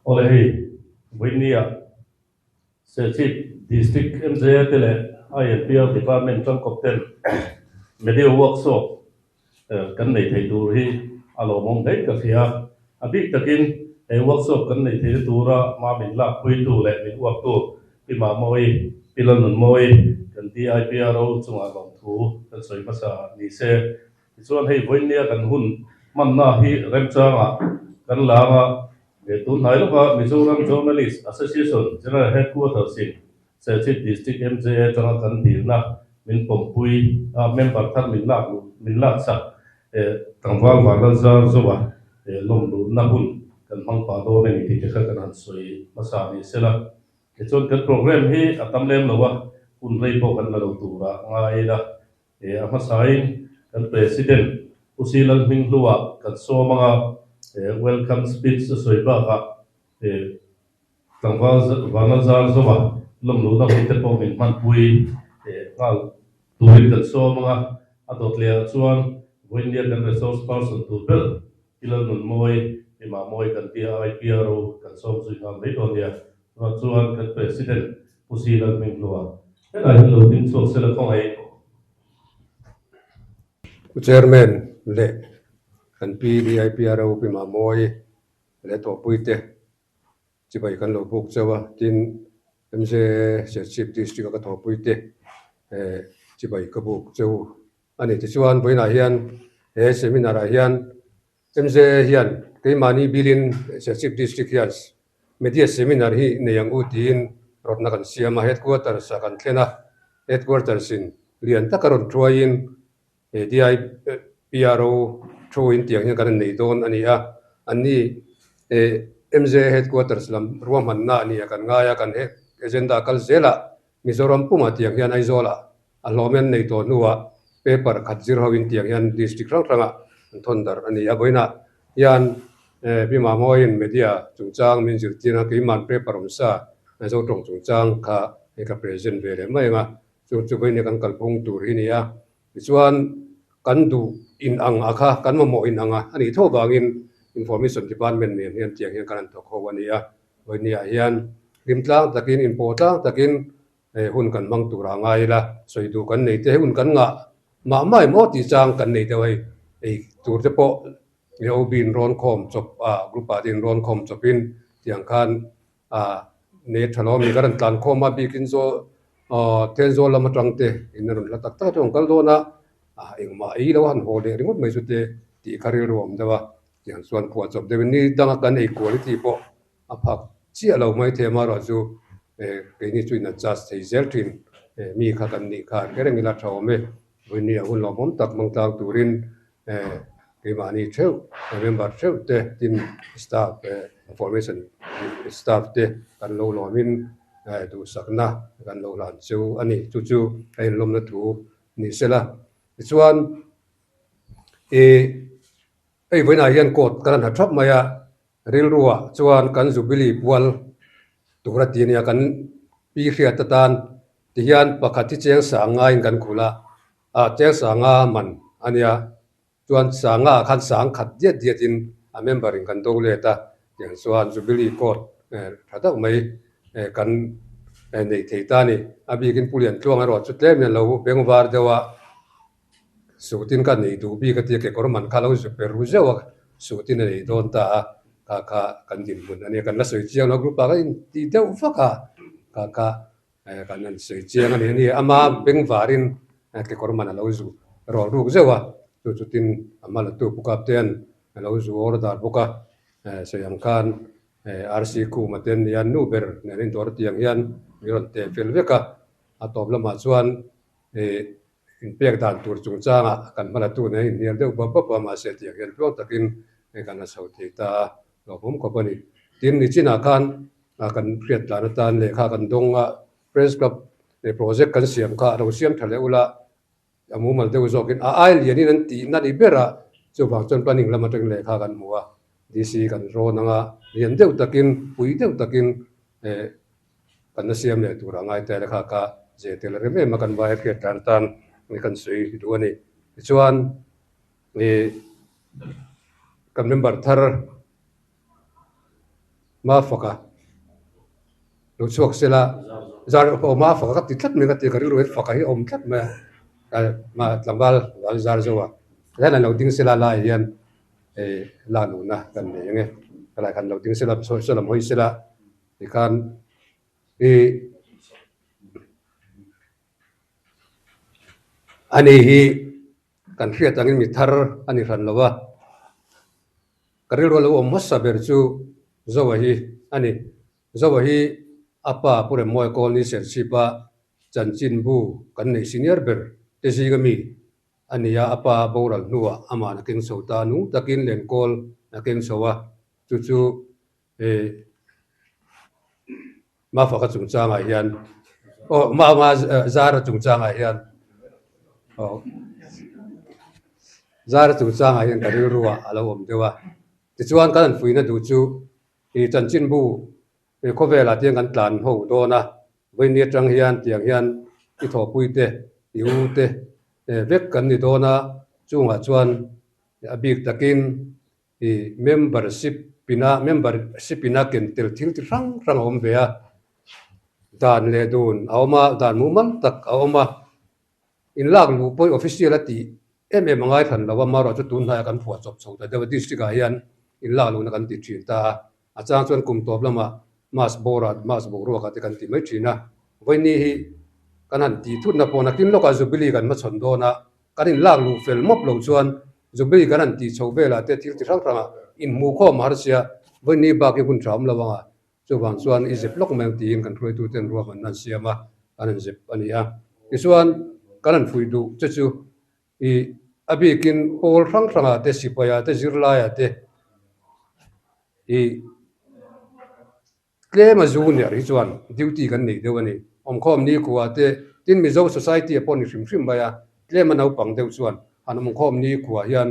Oleh Winia Sechip District MJ Tele INPL Department trong Copten Media Workshop kan nei thei tur hi alo mong dei ka khia abi takin workshop kan nei thei tura ma min la pui tu le min wak tu pi ma moi pilon nun moi kan ti IPRO chunga long thu kan soi masa ni se chuan hei voinia kan hun man na hi rem changa kan lama tun hai loka Mizoram Journalist Association General Headquarters in Sechip District MJ changa kan dirna min pompui member thar min lak sa tangwal wala za zowa lom lu na hun kan mang pa do ne ni ti kha kan han soi masa ni sela ke chon kan program hi atam lem lowa un rei po kan la lo tura ngai da ama sain kan president usilal ming luwa kan so mga welcome speech soi ba ka tangwal wala za zowa lom lu na te po min man pui ngal tuin kan so mga adot le chuan Windia kan resource person to build ilan nun moi ima moi kan tia IPRO kan som sui ngam le don dia chuan kan president usilan ming lua ai lo tin so sela khong ai chairman le kan PD IPRO pima moi le to puite chibai kan lo buk chawa tin MJ Sechip district ka to puite chibai ka buk chau ani ti chuan boina hian seminar a hian MJ hian ke mani bilin Sechip district hian media seminar hi neyang utin rotna kan siama headquarters kan thlena headquarters in lian takaron troin DI PRO troin tiang hian kan nei don ani a ani MJ headquarters lam ruaman na ani kan ngaya kan agenda kal zela Mizoram puma tiang hian aizola alomen nei to nuwa paper khatzir hawin tiang hian district ranga thondar ani aboina hian bima moin media chungchang min zirtina ke man paper umsa zo tong chungchang kha eka present vele mai nga chu boina kan kalpung tur hinia chuan kan du in ang akha kan mo in anga ani tho bangin information department men hian tiang hian kan to khowania boinia hian limtlang takin important takin hun kan mang tura ngai la soidu kan nei te hun kan nga ma mai mo ti chang kan nei te wai tur te po yo bin ron khom chop group din ron khom chopin tiang khan ne thalo mi garan tlan khoma bikin zo ten zo lama tangte inron la tak tak tong kal dona engma ei lo han hole ringot mai sute ti karil rom dawa yang suan khuwa chop de ni danga kan ei quality po aphak chi alo mai the ma ro chu ke ni chuina just thei zel thin mi kha kan ni kha kereng ila thawme wini hun lo mom tak mang tak turin ke mani theu member theu te tin staff information staff te kan lo lo min tu sakna kan lo lan chu ani chu ai lom na thu ni sela chuan ei voina hian kot kan ha thap maya ril ruwa chuan kan zubili pual tura tinia kan pi khria tatan ti hian pakhati cheng sanga in kan khula cheng sanga man ania chuan sanga khan sang khat diet in a member in kan dole ta yang chuan zubili kot thatak mai kan nei theita ni abikin pulian tluang aro chutle men lo bengwar dewa sutin kan nei du bi ka ti ke korman khalo super ruzewa sutin nei don ta ka kan din bun ani kan la soi chiang no group ka in ti deu faka ka kan nan soi chiang ani ni ama bengwarin ke korman lo zu ro ru zewa chutin amal tu pukapten lo zu or dar buka sayam kan RC ku maten yan nuber nerin dor tiang yan miron te felveka atobla ma chuan in pek dan tur chungchanga kan mala tu nei nial deu pa ma se tiang yan pro takin kan asau ti ta lo bom ko pani tin ni china kan kan priat dan tan le kha kan donga press club project kan siam kha ro siam thale ula amu mal deu zokin ai liani nan ti na ni bera chu bang chon planning lama teng le kha kan muwa DC kan ro nanga lian deu takin pui deu takin kan siam le tura ngai te kha ka je te le me ma kan vai ke tan ni kan sui du ani chuan kan member thar ma faka lo chuak sela zar o ma faka ka ti thlat me ka ti ka ri ro faka hi om thlat me ma tlambal wal zar zowa la lo ding sela la hian la nu na kan ne nge kala kan lo ding sela so so lam hoi sela ikan ani hi kan hriat angin mi thar ani ran lawa karil ro lo om masa ber chu zowa hi ani zowa hi apa pure moi kol ni ser chipa chanchin bu kan nei senior ber te si ga mi ani ya apa boral nuwa ama na king sota nu takin len kol na king sowa chu chu ma fa ka chung changa hian o ma zara chung changa hian o zara chung changa hian karil ruwa alo om dewa ti chuan kan fuina du chu i chanchin bu ko vela tiang kan tlan ho do na voi ni tang hian tiang hian i tho pui te i u te vek kan ni do na chunga chuan abik takin i membership pina ken tel thil ti rang rang om ve a dan le dun awma dan mu man tak awma in lak lu poi official ati em ngai than lawa maro chu tun ha kan phua chop chho da dewa district a hian in lak lu na kan ti thin ta a chang chuan kum top lama mas boru ka te kan ti mai thina voi ni hi kan han ti thut na pona kin loka zubili kan ma chon do na kan in lak lu fel mop lo chuan zubili kan han ti chho bela te thil ti rang rang in mu kho mar sia voi ni ba ki kun thram lawanga chu wang chuan i zep lok meng ti in kan throi tu ten ruwa man nan siama kan zep ani a ti chuan kan han fui du chu chu i abikin pol rang ranga te sipaya te zirlaya te i claim a junior hi chuan duty kan nei deuh ani om khom ni kuwa te tin mizo society upon hrim hrim baya claim an pang deuh chuan an om khom ni kuwa hian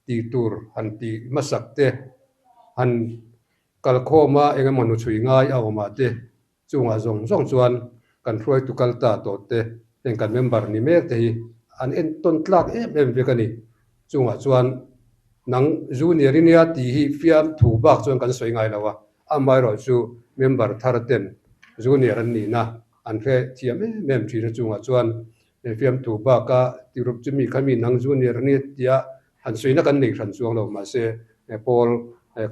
ti tur han ti masak te han kal khoma engemaw nu chui ngai a oma te chunga zong zong chuan kan hruai tu kalta to te ten kan member ni mek te hi an en ton tlak em vekani chunga chuan nang junior inia ti hi fiam thu bak chuan kan soi ngai lawa amai ro chu member thar ten junior an ni na an re thiam mem thina chunga chuan fiam thu baka tirup chumi khami nang junior ni tia han soina kan nei ran chuang lo ma se pol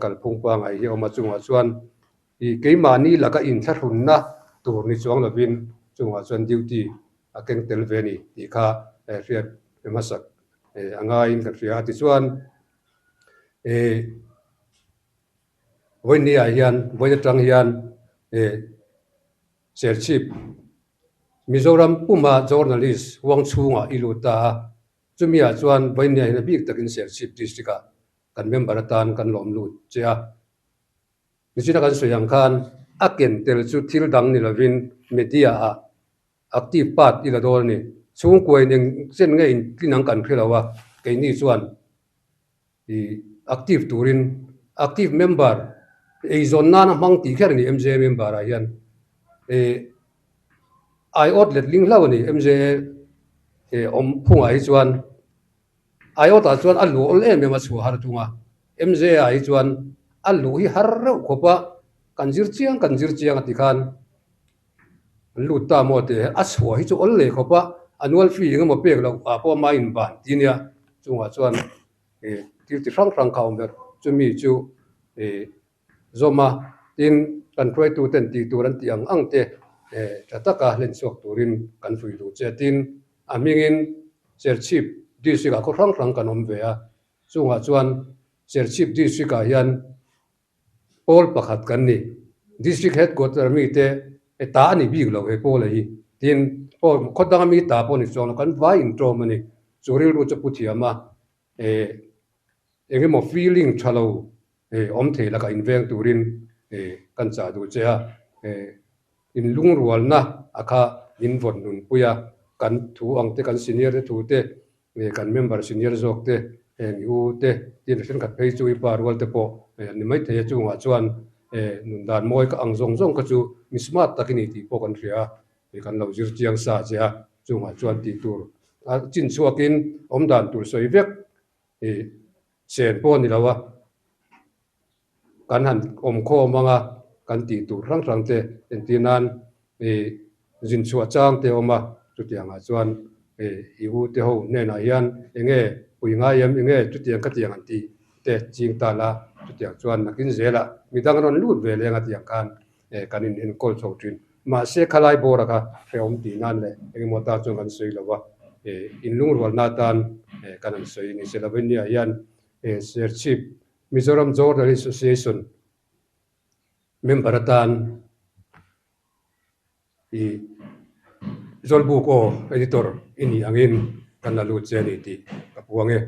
kalphung pa ngai hi oma chunga chuan i keimani laka in thla hun na tur ni chuang lovin chunga chuan duty a keng tel ve ni ti kha riat masak anga in kan ria ti chuan voi ni a hian voi tang hian ser chip Mizoram puma journalist wang chunga iluta chumia chuan voi ni a bik takin ser chip district kan member tan kan lom lut chia nisina kan soyang khan aken tel chu thil dang ni lovin media a active part ila dol ni chung koi ning chen nge in tinang kan khilawa ke ni chuan i active turin active member e zon na mang ti kher ni mj member a hian ai outlet ling law ni mj om phunga hi chuan iota chuan alu ol em ma chu har tunga mj a hi chuan alu hi har rau khopa kanjir chiang ati khan lu ta mo te a chhuwa hi chu ol le khopa annual fee ngam pek lo a po ma in ban tinia chunga chuan tir ti rang kaum ber chumi chu zoma tin kan try tu ten ti turan ti ang te tataka len sok turin kan fui du che tin amingin ser chip district ko rang kan om ve a chunga chuan ser chip district a hian pol pakhat kan ni district headquarter mi te ta ani big lo he pol hi tin pol khodang mi ta pon ni chong kan vai in tro mani churil ru chu puthiama engemaw feeling thalo om the la ka inveng turin kan cha du che a in lung rual na akha in von nun puya kan thu ang te kan senior te thu te kan member senior jok te u te tin sen khat phei chui par wal te po ni mai the chunga chuan nun dan moi ka ang zong zong ka chu mismat takini ti po kan ria kan lo zir chiang sa cha chunga chuan ti tur a chin chuakin om dan tur soi vek sen po ni lawa kan han kho manga kan ti tu rang te en tinan jin chua chang te oma chu tianga chuan iu te ho ne na hian enge pui nga yam enge chu tiang ka tiang an ti te ching ta la chu tiang chuan nakin zela midang ron lut ve lenga tiang kan kanin in kol chho trin ma se khalai bora ka feom ti nan le enge mota chuan kan sei lawa in lung rwal na tan kanan sei ni se lavenia hian sir chief Mizoram Journalist Association member tan Zolbuk o editor ini angin kan lalu cheni ti kapuange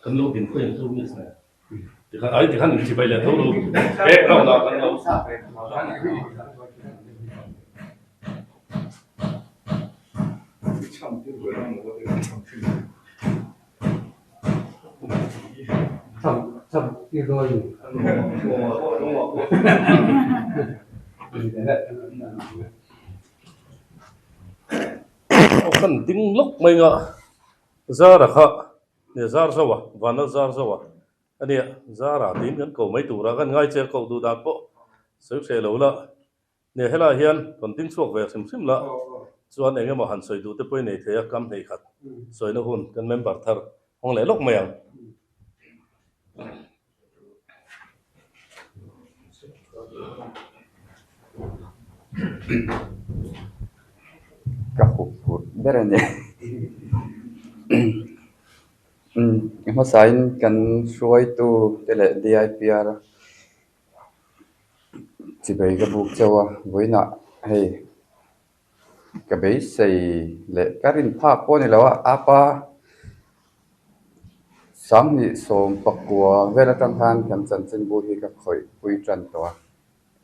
kan lo din ko yang tu ni sana di kan ni cibai le tu lo kau nak kan lo Chăm kia rồi kan ting lok mai nga zara kha ne zar sawa wana zar sawa ani zara tin kan ko mai tu ra kan ngai che ko du da po seu se lo la ne hela hian kon ting suak ve sim sim la chuan enge mo han soi du te poi nei thea kam nei khat soi na hun kan member thar hong le lok mai ang Kahuput berani. Masain kan suai tu tele DIPR cibai ka buk chawa voina hei ka bei sei le karin pha po ni lawa apa sang ni som pakwa vela tang han kan chan chen bu hi ka khoi pui tran to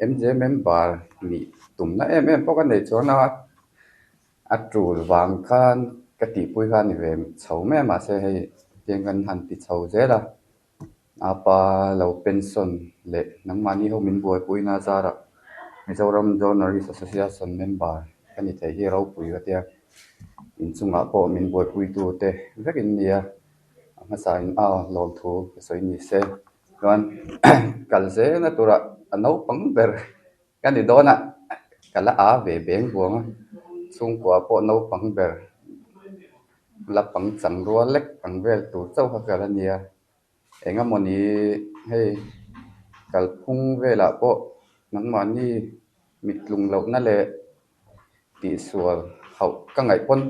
MJ member ni tumna em po kan nei chona atul wang khan kati pui khan ni ve chau me ma se hei tiang kan han ti chau zela apa lo pension le nang mani ho min boy pui na zara Mizoram Journalist Association member kani the hi ro pui ka tia in chunga po min boy pui tu te vekin nia ma sa in a lol thu so ni se kan kal se na tura anau pang ber kan ni dona kala a ve beng buang chung kwa po nau pang ber la pang chang ro lek pang vel tu chau ha kala nia enga moni hei kal phung vela po nang mani mitlung lo na le ti sual hau ka ngai pon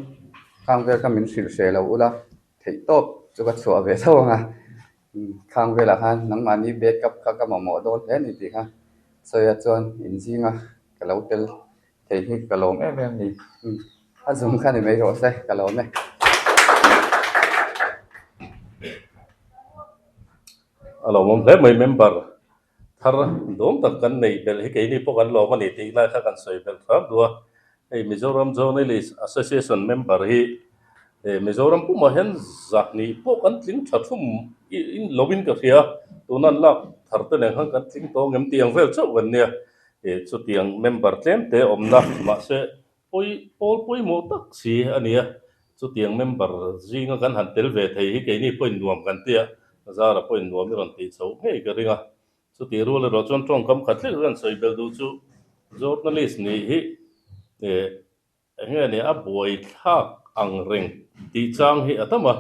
khang vel ka min sil se lo ula thei top chu ka chua ve tho nga khang vela han nang mani backup kha ka mo don he ni ti kha soya chon in jinga ka lo tel thei hi ka lom em ni a zum kha ni mai ro sai ka lo me alo mom le mai member thar dom tak kan nei bel hi ke ni po kan lo ma ni ti la kha kan soi bel thar dua ei Mizoram Journalist Association member hi Mizoram pu ma hen zak ni po kan tling thathum in lobin ka ria tunan lak thar te ne kan tling to ngem tiang vel chau wan nia chu tiang member tlem te omna ma se poi mo tak si ania chu tiang member jinga kan han tel ve thei hi ke ni point nuam kan tia zara point nuam ron ti chau hei ka ringa chu ti ru le ro chon tong kam khat le ran soi bel du chu journalist ni hi nge ne a boi thak ang reng ti chang hi atama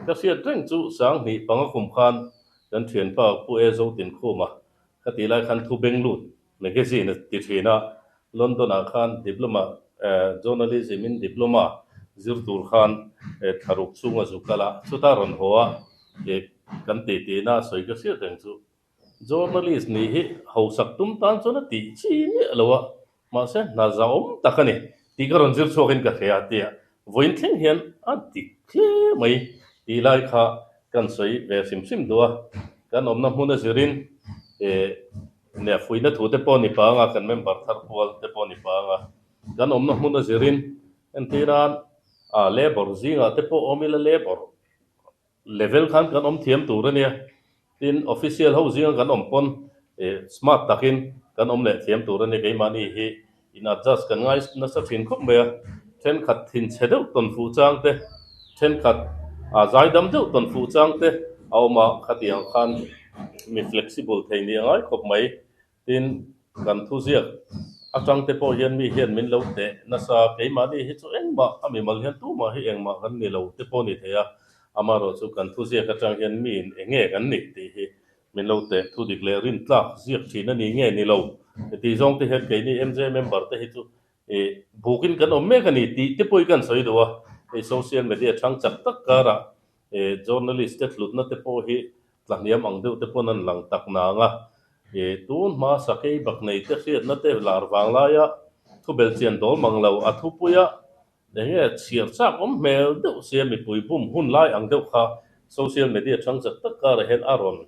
ka sia reng chu sang ni panga khum khan dan thian pa pu e zo tin khuma ka ti lai khan thu beng lut ne ke si ne ti thina London a khan diploma journalism in diploma zirtur khan tharuk chunga zukala chuta ron hoa kan ti na soi ka sia reng chu journalist ni hi hausak tum tan chona ti chi ni alawa ma se na zaom takani ti ka ron zir chokin ka thea tia voin thleng hian a ti khle mai ti lai kha kan soi ve sim sim duwa kan omna hmuna zirin ne fuina thu te po ni pa nga kan member thar pol te po ni pa nga kan omna hmuna zirin en tiran a labor zinga te po omila labor level khan kan om thiam tur ania tin official ho zinga kan om pon smart takin kan omle thiam tur ani ke mani hi in adjust kan ngai na sa thin khop me then khat thin chedeu ton fu chang te then khat a zai dam deuh ton fu chang te awma khatiang khan mi flexible thei ni ngai khop mai tin kan thu ziak atang te po hian mi hian min lo te na sa ke mani hi chu engma ami mal hian tu ma hi engma kan ni lo te po ni theya amaro chu kan thu ziak atang hian mi in enge kan ni ti hi min lo te thu dik le rin tlak ziak thina ni nge ni lo ti zong te het ke ni mj member te hi chu bukin kan om me kan ni ti te poi kan soi do social media thang chak tak kara journalist te thlut na te po hi tlaniam ang deuh te po nan lang tak na nga tun ma sakei bak nei te khiat na te lar wang la ya thu bel chian dol mang lo a thu puya de he chiar chak om mel deuh se mi pui bum hun lai ang deuh kha social media thang chak tak kara hen aron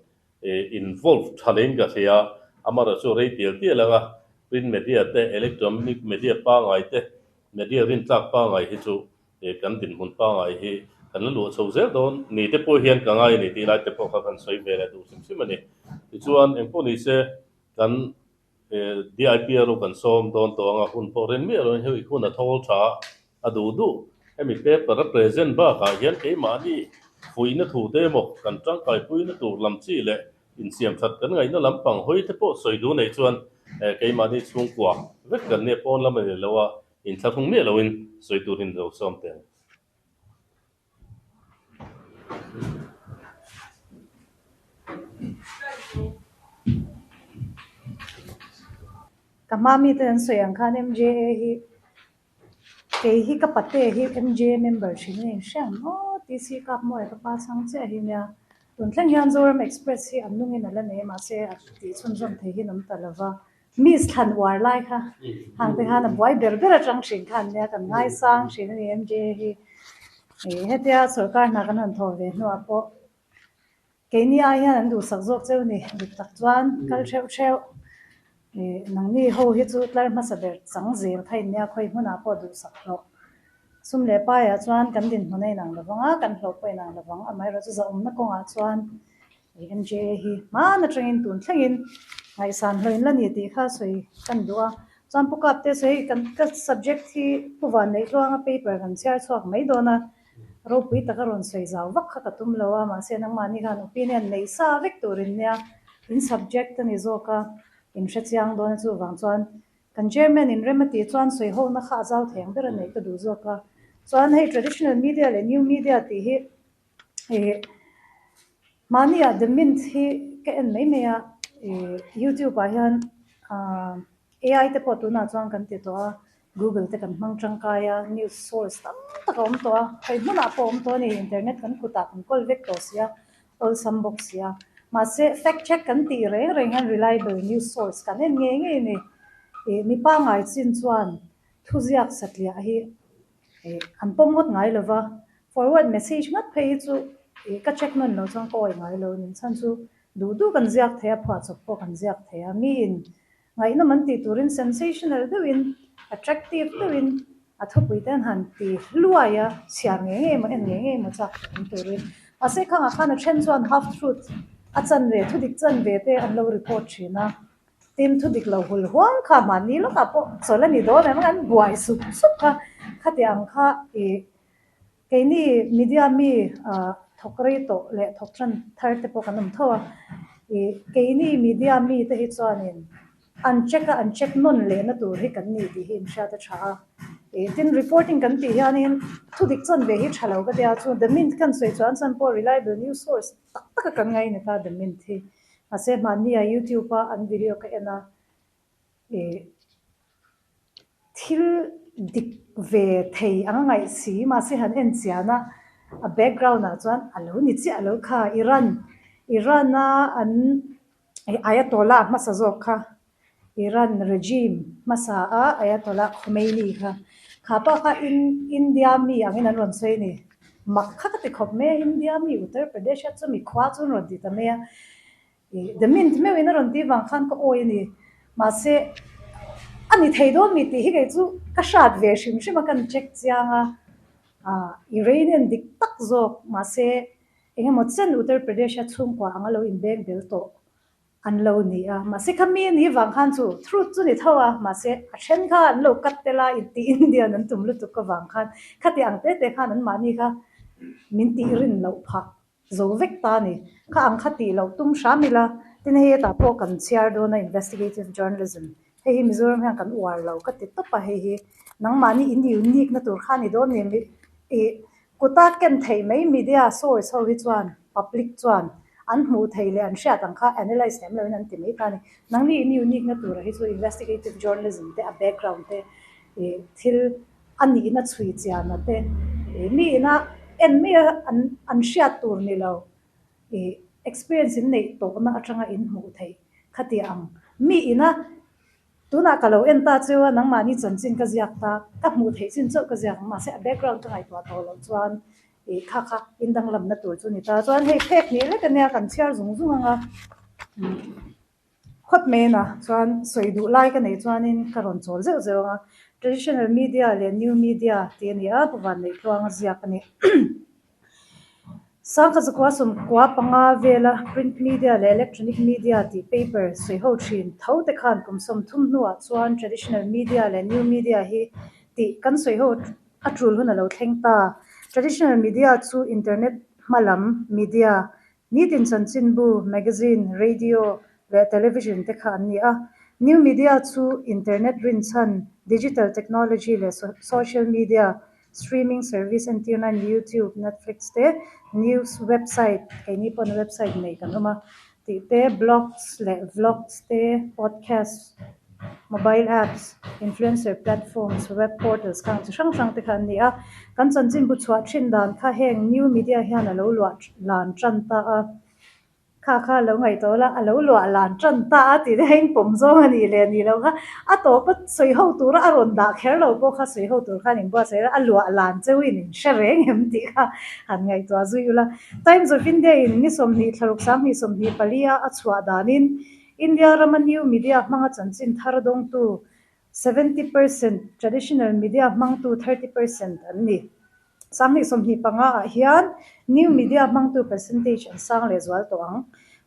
involved thalen ga thea amara chu rei tir ti langa print media te electronic media pa ngai te media rin tlak pa ngai hi chu kan din hun pa ngai hi kan lu chho zel don ni te po hian ka ngai ni ti lai te po kha kan soi ve la du sim sim ani chuan engpo ni se kan DIPRO kan som don to anga hun po ren mi ron hei hun a thol tha adu du emi paper represent ba ka hian ke ma ni fuina thu te mo kan tang kai fuina tur lam chi le in siam that kan ngai na lampang hoi te po soi du nei chuan ke ma ni chung kwa vek kan ne pon lam le lawa in thakung me lawin soi turin zo som te kamami ten soyang khan MJA hi ke hi ka pate hi MJA member shine sham no TC kap mo ka pa sang che hi nya tun thleng yan zoram express hi annung in ala ne ma se ti chun zom the hi nam talawa miss than war lai kha hang te han boy ber ber atang shin khan nya kan ngai sang shin ni MJA hi hetia sarkar na kan han tho ve no apo ke ni a hian du sak zok cheu ni dik tak chuan kal theu theu nang ni ho hi chu tlar ma sa ber chang zel thai nya khoi huna po du sak ro sum le pa ya chuan kan din hunai nang lawanga kan hlo poi nang lawang amai ro chu za na konga chuan MJA hi ma na train tun thlengin ngai san hloin la ni ti kha soi kan duwa chuan pukap te sei kan ka subject hi puwan nei tlawanga paper kan char chuak mai dona ro pui takaron soi zaw vak kha katum lawa ma se nang mani kan opinion nei sa vek turin nya in subject ani zoka in shechiang don chu wang chuan kan chairman in remati chuan soi ho na kha zaw theng ber nei ka du zoka chuan hei traditional media le new media ti hi mania the mint hi ka en mai meya YouTube a hian AI te po tu na chuan kan ti to Google te kan mang tangkaya news source tak om to ai muna po om to ni internet kan kuta kan kol vek to sia all sambok sia ma se fact check kan ti re han reliable news source kan en nge nge ni mi pa ngai chin chuan thuziak satlia hi an pomot ngai lova forward message mat phei chu ka check non no chang ko ngai lo nin chan chu du kan ziak thea phwa chok po kan ziak thea mi in ngai na man ti turin sensational doin attractive doin athopui ten han ti luaya siar nge ma en nge ma chak turin ase khanga khana chen chuan half truth achan ve thudik chan ve te an lo report thina tim thudik lo hul huang kha mani lo ka po solani do na man buai sup kha khatiang kha ke ni media mi thokrai to le thokran thar te po kanum thawa ke ni media mi te hi chuanin uncheck non le na tur hi kan ni ti him sha ta tha tin reporting kan ti hianin thudik chon ve hi thalo ka dia chu the mint kan soi chuan san po reliable news source tak kan ngai na ta the mint hi ase mania YouTube pa an video ka ena thil dik ve thei angai si ma se han en chiana a background a chuan alo ni chi alo kha Iran na an ayatollah masazok kha Iran regime masa a ayatollah Khomeini kha pa kha in India mi angin an ron sei ni makha ka ti khop me India mi Uttar Pradesh chu mi khwa chun ron di ta me the mint me win ron di wang khan ko oi ni ma se ani theidon mi ti hi ge chu ka shat ve shim shim kan check chianga Iranian dik tak zok ma se engemaw chen Uttar Pradesh chung kwa angalo in bek bel to an lo ni a ma se khami ni wang khan chu truth chu ni thawa ma se a then kha an lo kat tela ti india nan tum lu tu ka wang khan khati ang te khan an mani kha min ti rin lo pha zo vek ta ni kha ang khati lo tum shamila tin he ta po kan share do na investigative journalism he mizoram han kan war lo ka ti to pa he nang mani in unique na tur khani do ni e kuta ken thei mai media source ho hi chuan public chuan an hmu thei le an sha tang kha analyze them lo nan ti mai ka ni nang ni in unique na tur hi chu investigative journalism te a background te e thil ani na chui chia na te mi na en mi an sha tur ni lo experience in nei to na atanga in hmu thei khati ang mi ina tuna kalo enta chewa nang mani chanchin ka ziak ta ka hmu thei chin chaw ka ziak ma se background tangai to to lo chuan kha kha indang lam na tur chu ni ta chuan hei phek ni le kan ya kan chiar zung zung anga khot me na chuan soidu lai ka nei chuan in karon chol zeu zeu anga traditional media le new media te ni a pawan nei tluang ziak ani sang khazakwa sum kwa panga vela print media le electronic media ti paper sei ho thin tho te khan kum som thum nuwa chuan traditional media le new media hi ti kan sei ho atrul hun alo thlengta traditional media chu internet malam media ni tin chanchin bu magazine radio le television te khan ni a new media chu internet rin chan digital technology le social media streaming service and tune on YouTube, Netflix te news website kaini pon website nei kanuma ti te blogs le vlogs te podcasts mobile apps influencer platforms web portals kang sang te khan ni a kan chanchin bu chwa thin dan kha heng new media hian alo lan chanta a kha lo ngai to la alo lo lan tran ta ti de heng pom zo ani le ni lo kha a to pa soi ho tur a ron da kher lo ko kha soi ho tur kha ning ba se a lo lan cheu in shereng hem ti kha han ngai to zui ula times of india in ni som ni tharuk sam ni som ni palia a chwa danin india ramaniu media manga chanchin thar dong tu 70% traditional media mang tu 30% anni samni somni panga hian new media mang tu percentage an sang le zwal to ang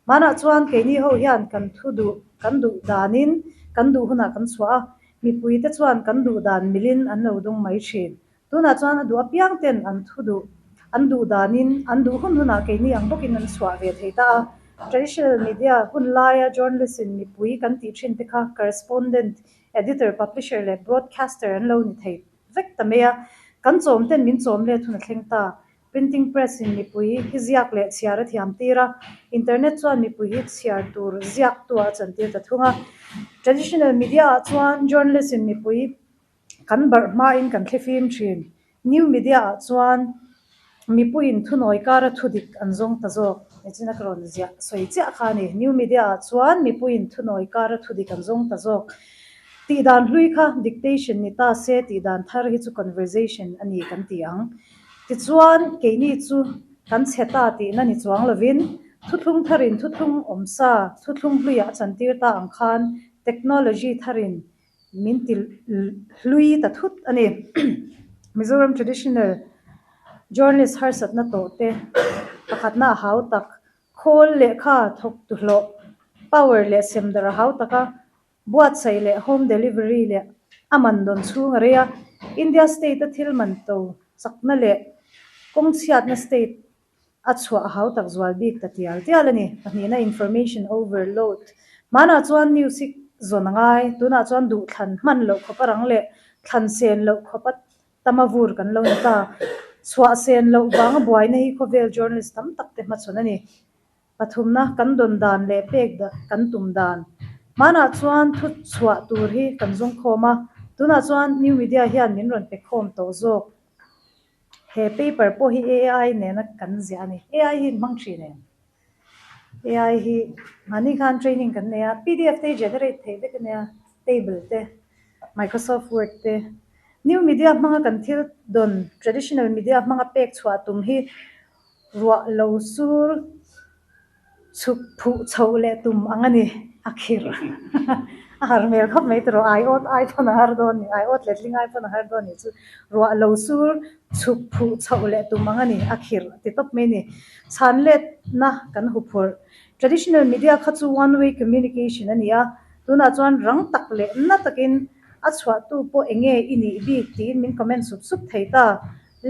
mana chuan ke ni ho hian kan thudu kan du danin kan du huna kan chwa mi pui te chuan kan du dan milin an lo dung mai thin tuna chuan adu apiang ten an thudu an du danin an du hun huna ke ni ang bokin an chwa ve theita traditional media hun laia journalist in mi pui kan ti thin te kha correspondent editor publisher le broadcaster an lo ni thei vek ta meya kan chom ten min chom le thuna thlengta printing press in mipui hi ziak le chiara thiam tira internet chuan mipui hi chiar tur ziak tu a chantir ta thunga traditional media chuan journalist in mipui kan barma in kan thlefim thin new media chuan mipui in thunoi kara thudik anjong ta zo echina kron zia soi cha khani new media chuan mipui in thunoi kara thudik anjong ta zo ti dan hlui kha dictation ni ta se ti dan thar hi chu conversation ani kan ti ang ti chuan ke ni chu kan cheta ti na ni chuang lovin thuthung tharin thuthung omsa thuthung hluya chantir ta ang khan technology tharin min til hlui ta thut ani Mizoram traditional journalist har sat na to te pakhat na hau tak khol le kha thok tu hlo power le sem dar hau taka buat sai le home delivery le aman don chung ria india state a thilman to sakna le kong chiat na state a chwa hau tak zwal bik ta tial ani pani na information overload mana chuan music zonangai tuna chuan du thlan man lo khoparang le thlan sen lo khopat tamavur kan lo ta chwa sen lo bang buai na hi khovel journalist tam tak te ma chunani pathumna kan don dan le pek da kan tum dan mana chuan thu chwa tur hi kan zung khoma tuna chuan new media hian min ron pe khom to zo he paper po hi ai ne na kan zia ni ai hi mang thi ne ai hi mani khan training kan ne ya pdf te generate the de kan ya table te microsoft word te new media manga kan thil don traditional media manga pek chwa tum hi ruwa lo sur chuk phu chole tum angani akhir ar mel khop mai tro iphone har don ni iot letling iphone har don ni chu ruwa lo sur chuk phu chole tum angani akhir ti top me ni chan let na kan hu phur traditional media kha chu one way communication ania tuna chuan rang tak le na takin a chwa tu po enge ini bi tin min comment sup thei ta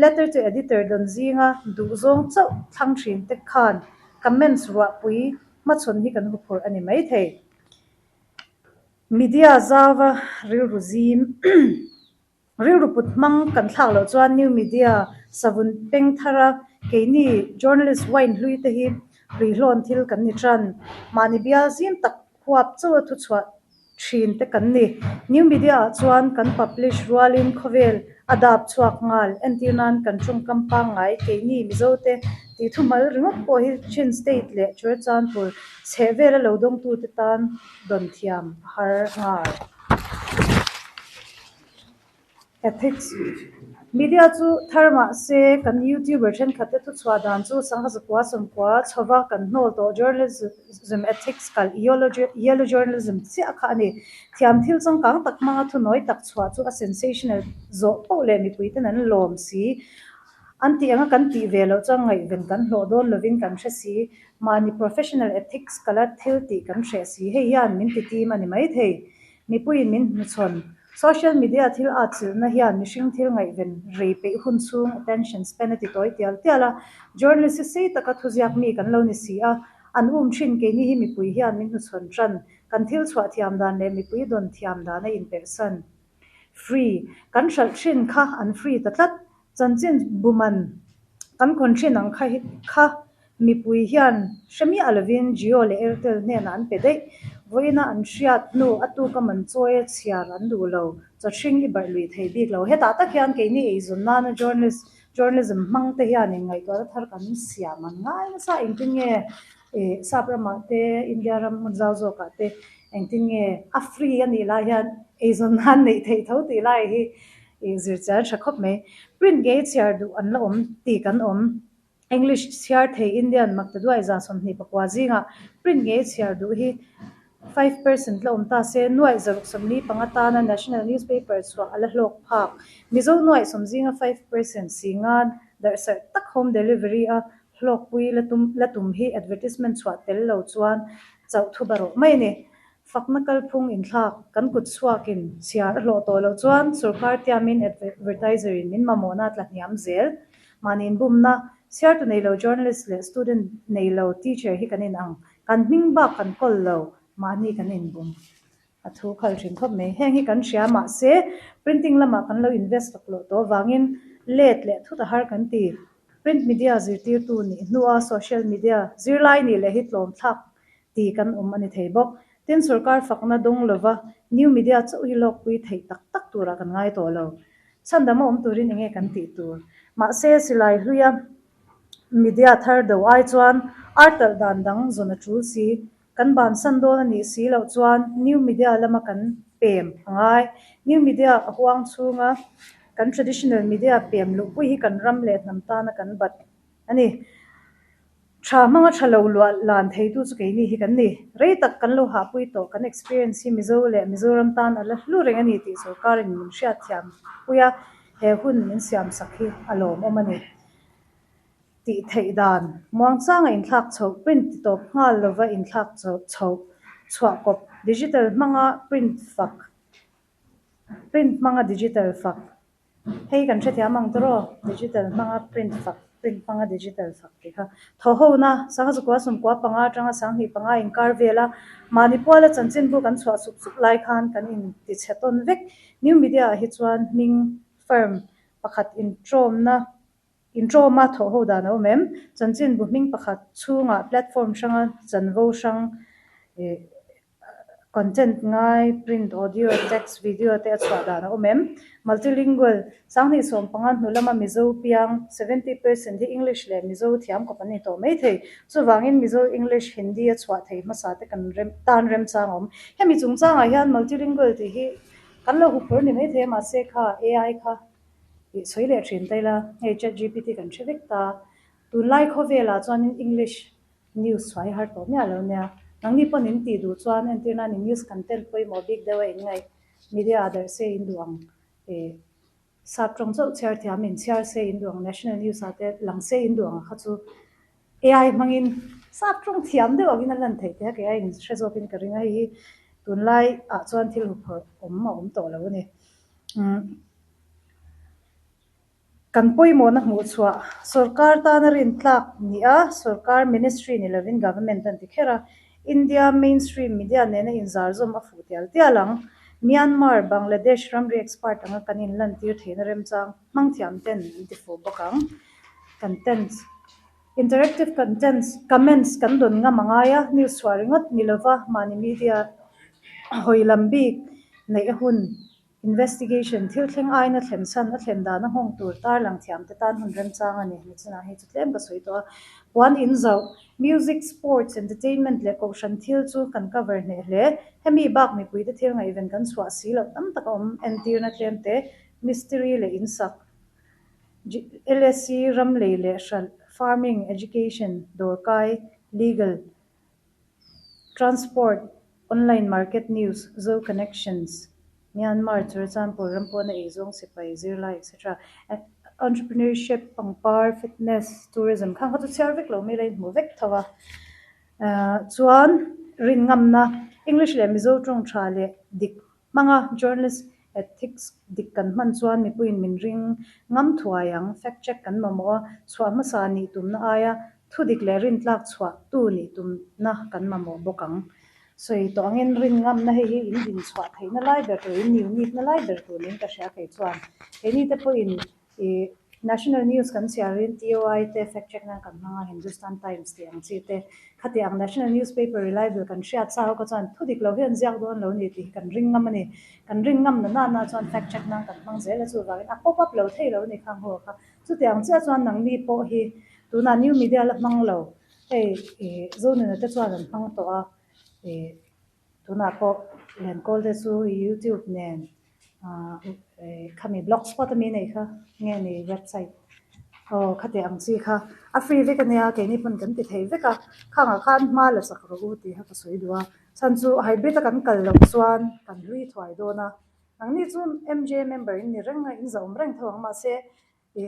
letter to editor don zinga du zong chau thang thin te khan comments ruwa pui ma chon hi kan hu phur ani mai thei media zawa ril ruzim ril ruput mang kan thak lo chuan new media savun peng thara keini journalist wine hlui te hi rihlon thil kan ni tran mani bia zim tak huap chu thu chwa thin te kan ni new media chuan kan publish rualin khovel adap chuak ngal antinan kan chung kampa ngai keini mizote ti thumal ringok po hi chin state le churchan pur chhevela lodong tu te tan don thiam har ngal ethics media chu tharma se kan youtuber chen khate tu chwa dan chu sangha zakwa somkwa chowa kan nol to journalism ethics kal yellow journalism chi akha ani thiam thil chang kang tak ma thu noi tak chwa chu a sensational zo po le mi puiten an lom si anti anga kan ti velo chang ngai ven kan hlo don lovin kan hre si mani professional ethics kala thil ti kan hre si he yan min ti ti mani mai thei mi puin min mi chon social media thil a chil na hian mishing thil ngai ven rei pe hun chung attention span ati toy tiala journalist se taka thuziak mi kan lo ni si a an thin ke ni hi mi pui hian min hu chon tran kan thil chwa thiam dan le mi pui don thiam dan in person free kan shal thin kha an free tatlat chanchin buman kan kon thin ang kha mi pui hian shami alovin jio le airtel ne nan pe dei voina an hriat nu atu ka man choe chiar an du lo cha thing i bar lui thei bik lo heta ta khian ke ni ei zon na journalism mang te hian ngai to thar kan siam an ngai na sa engtin nge sabrama te india ram munzau zo ka te engtin nge afri ani la hian ei zon han nei thei tho ti lai hi zirchar thakop me print ge chiar du an la ti kan English chiar thei Indian maktadua iza som ni pakwa zinga print ge chiar du hi 5% la ta se nuai zaruk somni pangata na national newspaper chwa ala hlok phak mizo nuai somjinga 5% singan dar sar tak home delivery a hlok pui latum hi advertisement chwa tel lo chuan chau thu baro mai ne fakna kal phung in thak kan kut chhuakin siar hlo to lo chuan sarkar tiamin advertiser in min mamona tla niam zel manin bumna siar tu nei lo journalist le student nei lo teacher hi kanin ang kan ming ba kan kol lo mani kan in bum athu khal thin khop me heng hi kan shia ma se printing lama kan lo invest lo to wangin let le thu ta har kan ti print media zirtir tu ni nuwa social media zirlai ni le hitlom thak ti kan ani thei bok tin sarkar fakna dong lova new media chu hi lok pui thei tak tura kan ngai to lo chandama turin enge kan ti tur ma se silai hluya media thar do ai chuan artal dan dang zona chu si kan ban san do ni si lo chuan new media lama kan pem ngai new media huang chunga kan traditional media pem lu pui hi kan ram le nam ta na kan bat ani tha manga thalo lan thei tu chu ke ni hi kan ni rei tak kan lo ha pui to kan experience hi mizoram tan ala hlu reng ani ti sarkar in min sha thiam puya he hun min siam sakhi alom omani ti thei dan muang changa in thak chho print to ngal lova in thak chho chwa kop digital manga print manga digital fak hei kan thia mang tro digital manga print manga digital fak ti kha tho ho na sanga chukwa sum kwa panga tanga sang hi panga in kar vela manipula chanchin bu kan chwa sup lai khan kan in ti cheton vek new media hi chuan ming firm pakhat intro ma tho ho da no mem chanchin bu ming pakhat chunga platform shanga chanvo shang content ngai print audio text video te achwa da no mem multilingual sangni som pangan nulama mizo piang 70% hi english le mizo thiam ko pani to mai thei chu wangin mizo english hindi achwa thei ma sa te kan rem changom hemi chung changa hian multilingual ti hi kan lo hu phur ni mai the ma se kha ai kha i soile thin taila he chat gpt kan thevek ta tu like hovela chuan english news swai har to nya lo nya nangni panin ti du chuan antina ni news content poi mo big dewa in ngai media other say in duang sap trong chau chair thiam in chair say in duang national news ate lang say in duang kha chu ai mangin sap trong thiam de ogin lan thei te ke ai in shezopin ka ringa hi tunlai a chuan thil hupor om to lo ni kan poimo na hmu chua sarkar ta na rin tlak ni a sarkar ministry ni lovin government an tikhera India mainstream media ne na inzar zom a futial tialang Myanmar Bangladesh ramri expert anga kanin lan tir thein rem chang mang thiam ten difu bokang contents interactive contents comments kan don nga mangaya news swaringot nilova mani media hoilambi nei hun investigation thil thleng aina thlen san a thlen dana hong tur tar lang thiam te tan hun rem chang ani ni chuna hi chu tlem ka soi to one in zo music sports entertainment le ko shan thil chu kan cover ne hle hemi bak mi pui te thil ngai ven kan chwa si lo tam tak om entir na tlem te mystery le insak LSC ramlei le shal farming education dorkai legal transport online market news zo connections Myanmar for example rampona izong sipai zirla etc entrepreneurship pangpar fitness tourism khang kha chu service lo mi lein mu vek thawa chuan rin ngamna English le mizo tong tha le dik manga journalist ethics dik kan man chuan mi puin min ring ngam thuayang fact check kan mamo chwa ma sa ni tumna aya thudik le rin tlak chwa tu ni tumna kan mamo bokang soi to angin rin ngam na hi in din chwa theina lai ber to in new nit na lai ber to nin ka sha kai chuan eni te po in national news kan siarin TOI te fact check na kan nga Hindustan Times te ang chi te khati ang national newspaper reliable kan shia cha ko chuan thudik lo hian ziak don lo ni ti kan ring ngam ani kan ring ngam na na chuan fact check na kan mang zela chu wa a pop up lo thei lo ni khang ho kha chu te ang cha chuan nang ni po hi tu na new media la mang lo ei zone na te chuan an mang to a tuna po len call de su YouTube nen khami blogspot mi nei kha nge ni website khate ang chi kha a free ve kan ya ke ni pun kan ti thei ve ka khanga khan ma la sak ro ti ha ka soi duwa san chu hybrid kan kal lo chuan kan lui thwai do na ang ni chun MJ member in ni rang in zom rang thawang ma se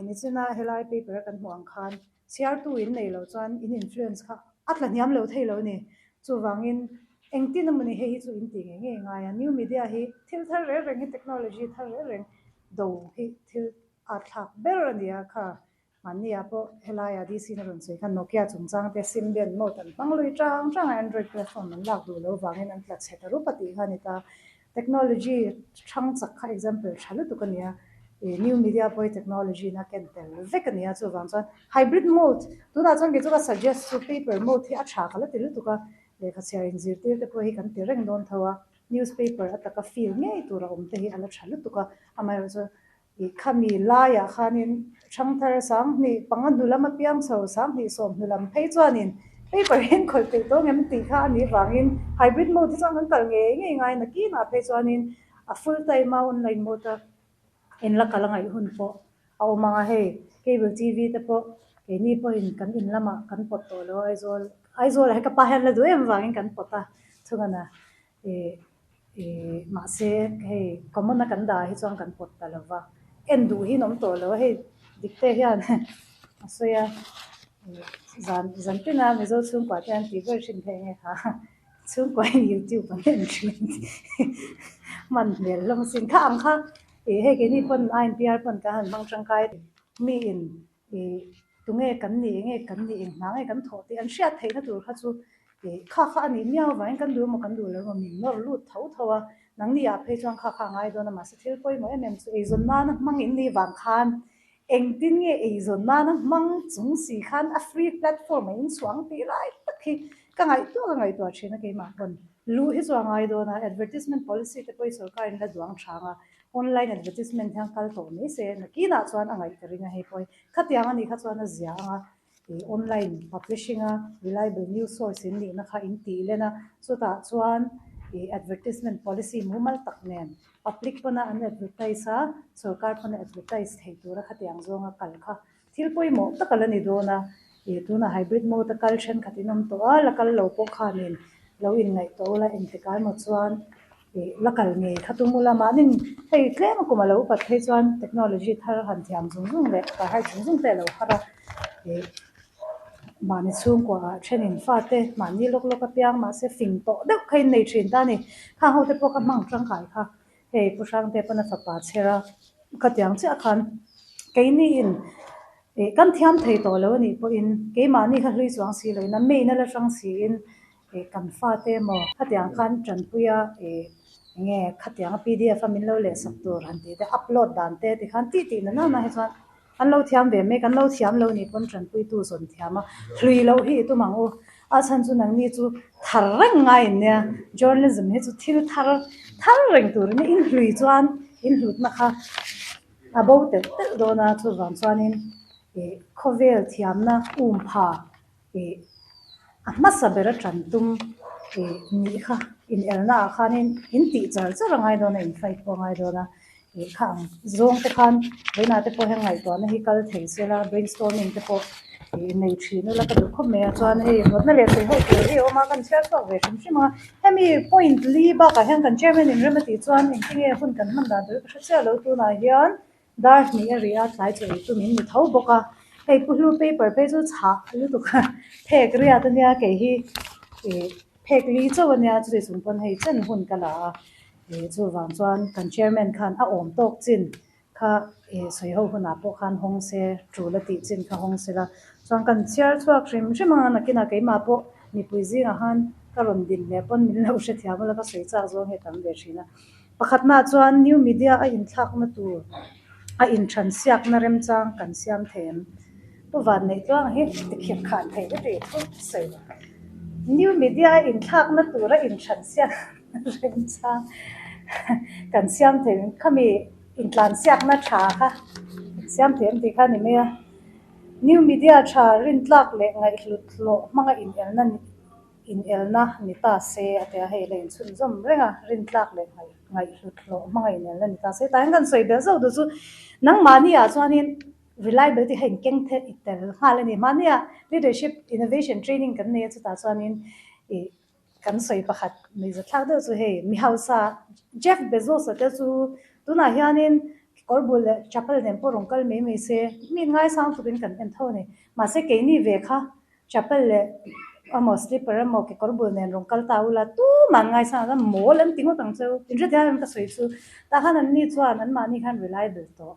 ni chuna helai paper kan huang khan CR2 in nei lo chuan in influence kha atla niam lo thei lo ni chu wangin engti na mani hei chu in ti nge nga ya new media hi thil thar re reng technology thar re reng do hi thil a thak ber ania kha mania po helaya di sin ron se khan Nokia chungchang te Symbian mo tan panglui chang Android platform man lak du lo wangin an tlat cheta ru pati khani ta technology chang chak kha example chalu tu kania new media boy technology na ken tel vekania chu wang chan hybrid mode tu da chang ge chu ka suggest to paper mode hi a tha khala til tu ka le kha sia in zir tir te po hi kan ti reng don thawa newspaper ataka feel nge tu ra om te hi ala chalu tu ka amai ro khami la ya khanin thangthar sang ni pangadulama piang so sang ni som nulam phei chuanin paper hen khol te to ngem ti kha ni wangin hybrid mode chang kan kal nge ngai na ki na phei chuanin a full time online mode in la kalangai hun po au mga he cable TV te po ke ni po in kan in lama kan pot to lo aizol he ka pahen la duem wangin kan pota chungana ma se he common na kan da hi chong kan pot ta lova en du hi nom to lo he dikte hian asoya zan pina me zo chung kwa tan ti version the nge ha chung kwa YouTube pan en man le long sin kha ang kha he ke ni pon INPR pon ka han mang chang kai mi in tunge kan ni ing na nge kan tho ti an sha thei na tur kha chu kha kha ni miaw wa kan du mo kan du lo mi no lu thau thawa nang ni a phe chang kha ngai do na ma se thil poi mo em chu e zon na mang in ni wang khan eng tin nge e zon na mang chung si khan a free platform in chuang ti lai takhi ka ngai to chena ke ma pon lu hi chuang ai do na advertisement policy te poi sarkar in la duang thanga online advertisement hang kal to ni se na ki na chuan angai teringa he poi khatianga ni kha chuan a zianga online publishing a reliable news source in ni na kha in ti lena so ta chuan advertisement policy mumal taknen public pana an advertise a sarkar pana advertise thei tura khatiang zonga kal kha thil poi mo takalani do na tuna hybrid mode kal chen khatinom to ala kal lo po khanin lo in ngai to la entikal mo chuan lakal nge khatumula manin hei tlem ko malo pat thei chuan technology thar han thiam zung le ka har zung te lo khara mani chung kwa thenin fa te mani lok lok a piang ma se fing to deuh khain nei thin ta ni kha ho te pawh ka hmang tangkai kha hei puhrang te pana fapa chhera ka tiang che khan keini in kan thiam thei to lo ni po in ke mani kha hlui chuang si lo na me na la tang si in kan fa te mo khatiang khan tran puya nge khatiang pdf min lo le sak tur han ti te upload dan te ti khan ti na na he chuan an lo thiam ve me kan lo thiam lo ni pon tran pui tu son thiama hlui lo hi tu mangu a chan chu nang ni chu thar rang ngai ne journalism he chu thil thar reng tur ni in hlui chuan in hlut na kha about te do na chu ran chuan in khovel thiam na pha masa bera chantum ni kha in elna khanin in ti char char ngai do na in fight po ngai do na khang zong te khan leina te po hang ngai to na hi kal thei sela brainstorming te po nei thi no la ka du khom me chuan hei not na le sei ho te hi o ma kan share to ve shim shima hemi point li ba ka hang kan chairman in remedy chuan in tinge hun kan man da du ka se lo tu na hian dar ni area tlai chei tu min ni thau boka hei pulu paper pe chu cha lu tu kha phek ria ta nia ke hi phek li chu nia chu chung pon hei chen hun kala chu wang chuan kan chairman khan a om tok chin kha soi ho huna po khan hong se tru la ti chin kha hong se la chuan kan chair chuak rim rimanga na kina ke ma po ni puizi a han karon din le pon min lo she thiam la ka soi cha zo he tam ve thina pakhat na chuan new media a in thak na tu a in than siak na rem chang kan siam them tu van nei chuang hi ti khiat khan thei ve ti sei new media in thak na tu ra in than siak rem chang kan siam them khami in tlan siak na tha kha siam them ti kha ni me new media tha rin tlak le ngai hlut lo manga in elna ni ta se ate hei le in chun zom renga rin tlak le ngai hlut lo manga in elna ni ta se ta ngan soi be zo du chu nang mani a chuanin reliability hen keng the itel halani mania leadership innovation training kan ne chu ta chuanin kan soi pakhat mi za thak de chu hei mi hausa Jeff Bezos te chu tuna hianin korbul chapel nem porong kal me se mi ngai sang tu bin kan en thone ma se ke ni ve kha chapel le amo slipper amo ke korbul nen rong kal taula tu man ngai sang da mol an tingo tang cheu in re dia ka soi chu ta han an ni chuan an mani khan reliable to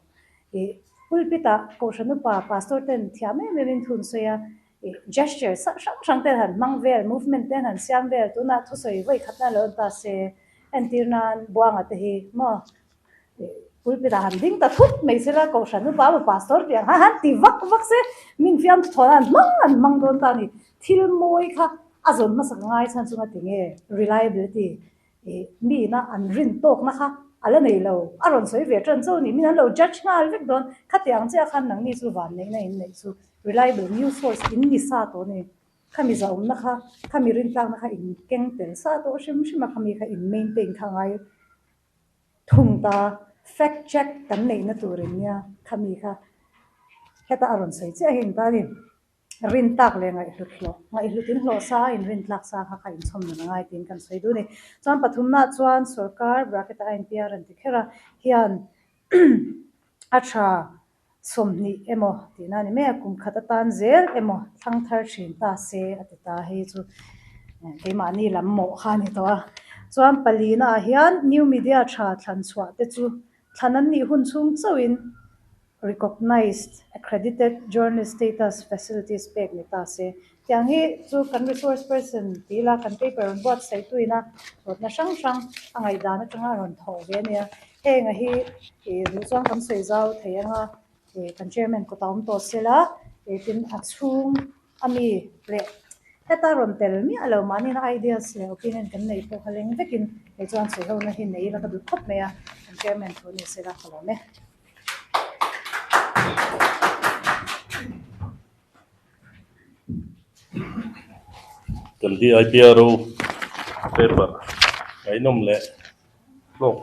pulpita ko shanu pa pastor ten thiame me min thun soya gesture sang te han mangvel movement ten han siam vel tu na thu soi voi khatna lo ta se antirnan buanga te hi mo pulpita han ding ta thut me sela ko shanu pa pastor piang ha han ti vak se min fiam thoran mang don ta ni thil moi kha azon ma sak ngai chan chunga tinge reliability mi na an rin tok na kha ala nei lo aron soi ve tran zo ni min lo judge ngal vek don khatiang che khan nang ni chu van nei na in nei chu reliable news source in ni sa to ni khami za na kha khami rin tlang na kha in keng tel sa to shim khami kha in maintain kha ngai thung ta fact check kan nei na turin nia khami kha heta aron soi che hin ta ni rin tak le ngai hlutin hlo sa in rin tlak sa kha in chom na ngai tin kan soi du ni chuan pathum na chuan sarkar bracket a NPR an tikhera hian acha somni emo tina ni me kum khata tan zel emo thang thar thin ta se atita hei chu ke mani lam mo kha ni to chuan palina hian new media tha thlan chwa te chu thanan ni hun chung chawin recognized accredited journalist status facilities pek ni ta se tiang hi chu kan resource person tila kan paper on board sai tuina rot na sang angai da na tanga ron tho ve ne he nga hi ru chang kan sei zau theyanga kan chairman ko taum to sela tin achung ami le heta ron tel mi alo mani na ideas le opinion kan nei po khaleng vekin he chuan sei ho na hi nei la ka du khop me ya kan chairman ko ni sela khalome kan di IPRO paper ai nom le lok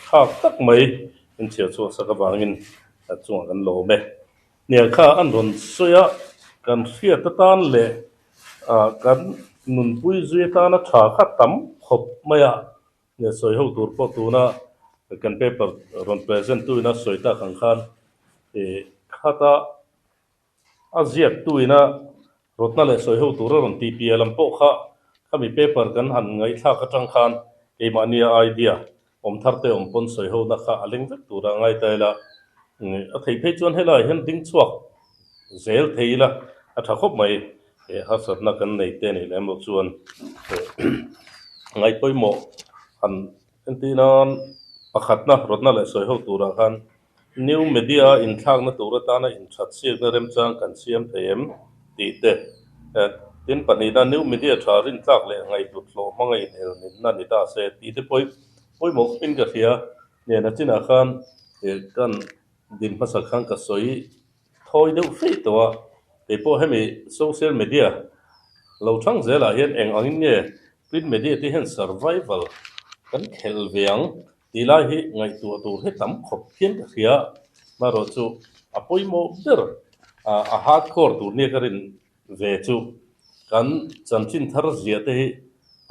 khak tak mai in chia chu saka wangin a chung kan lo me nia kha an ron soya kan khia ta tan le kan nun pui zui ta na tha kha tam khop maya ne soi ho tur po tu na kan paper ron present tu na soi ta khang khan khata aziat tu ina rotna le soi ho tur ron TPLM po kha mi paper kan han ngai thla ka tang khan ke mania idea tharte pon soi ho na kha aling vek tura ngai ta la a thei phei chuan hela hen ding chuak zel theila a tha khop mai ha satna kan nei te nei lem chuan ngai poimo han entinan pakhatna rotna le soi ho tura khan new media in thak na tura ta na in that siak na rem chang kan siam them ti te tin pani da new media tharin tlak le ngai tu thlo mangai nel nin na ni ta se ti te poi mo pin ka thia ne na china khan kan din phasa khang ka soi thoi deuh fei to te po hemi social media lo thang zela hian eng angin nge print media ti hen survival kan khel veang ti lai hi ngai tu tu he tam khop phian ka khia ma ro chu apoi mo ber a hardcore tu ne karin ve chu kan chanchin thar zia te hi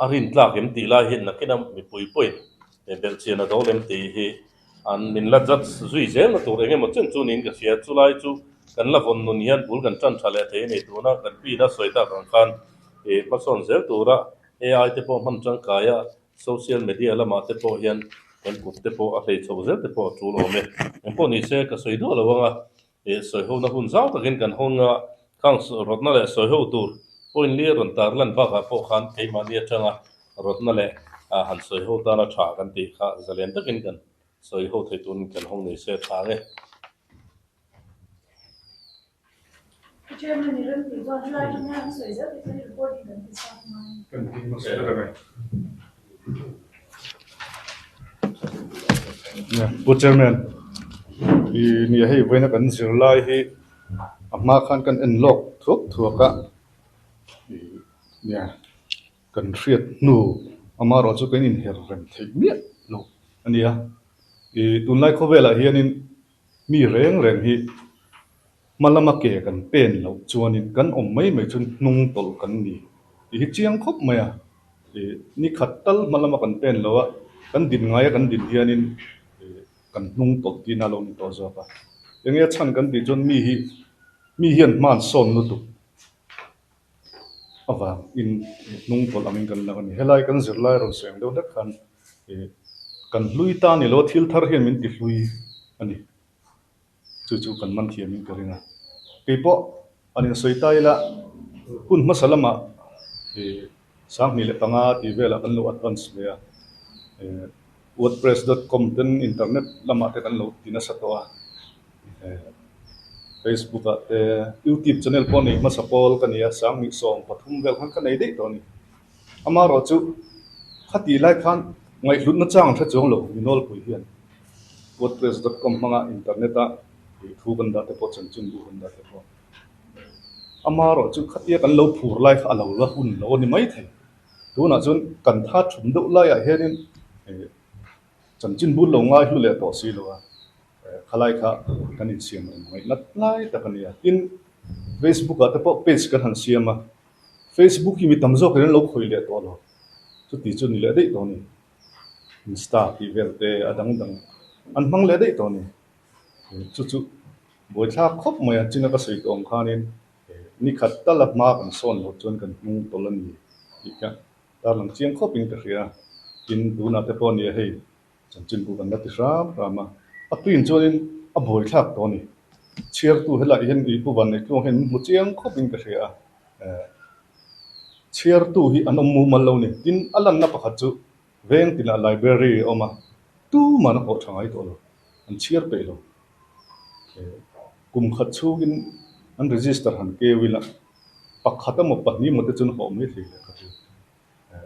arin tlak em ti lai hi nakina mi pui bel chena do lem ti hi an min la jat zui zel na tur enge mo chen chu nin ka sia chu lai chu kan la von nun hian bul kan chan thale the nei tu na kan pi na soita kan khan ma son zel tura AI te po man chang kaya social media lama te po hian kan put te po a hlei chho zel te po chu lo me em po ni se ka soi do lo wanga soi ho na hun zau takin kan honga khang rotna le soi ho tur point li ron tar lan ba ka po khan ke ma ni changa rotna le han soi ho ta na tha kan ti kha zalen takin kan soi ho thei tun kan hong nei se tha nge Chairman, you don't go to like to so is that the reporting that is happening? Chairman, ni hei when kan zir lai hi amma khan kan unlock thuk ka ya kan riat nu amma ro chu kan in her rem thei mi lo ania tun lai khowela hianin mi reng hi malama ke kan pen lo chuanin kan mai chun nung tol kan ni hi chiang khop maya ni khattal malama kan pen lo kan din ngai kan din hianin kan nung tol ti na lo ni to zo pa enge chan kan ti chon mi hian man son nu tu awa in nung tol amin kan la ni helai kan zir lai ron sem do da khan kan lui ta ni lo thil thar hian min ti hlui ani chu kan man thiam min karina pipo anin soitaila kun masalama sang ni le panga ti vela kan lo advance le wordpress.com ten internet lama te kan lo tina satwa Facebook te YouTube channel po ni masapol kania sang mi song pathum vel khan kan nei dei to ni ama ro chu khati lai khan ngai hlut na chang tha chong lo minol pui hian wordpress.com manga internet a thu kan da te po chan chun bu kan da te po ama ro chu khatia kan lo phur lai kha lo la hun lo ni mai the tu na chun kan tha thum do lai a herin chan chin bu lo ngai hlu le to si lo a khalai kha kan in siam mai nat lai ta kan ya in Facebook a te po page kan han siam a Facebook hi mi tam zo kan lo khoi le to lo chu ti chu ni le dei to ni Insta ti vel te adang an mang le dei to ni chu boi thla khop mai china ka sei tong khanin ni khat tala ma kan son lo chon kan mung tolan ni ika tar lang chiang khop in ka ria in duna te pon ye hei chin bu kan na ti ram rama a twin chonin a boi thak to ni chiar tu hela hen i pu ban ne tu hen mu chiang khop in ka ria chiar tu hi an mu mal lo ni tin alan na pakhat chu veng tina library oma tu man ko thangai to lo an chiar pe lo kum khat chugin an register han ke wila pakhata mo pahni mo te chun ho me the ka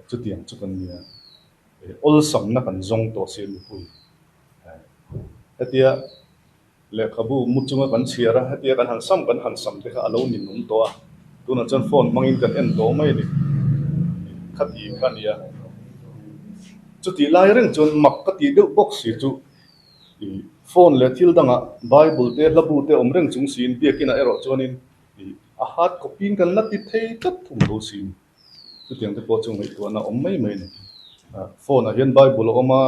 chu tiang chu kan nia ol sam na kan zong to se lu pui atia le khabu muchunga kan chiara atia kan han sam te kha alo ni num to a tuna chan phone mangin kan en to mai ni khati khania chu ti lai reng chun mak ka ti deuh box si chu phone le thil danga bible te labu te omreng chung sin biakina ero chonin a hard copy kan la ti thei tat thum do sin chu tiang te po chung mai to na om mai ni phone a hian bible oma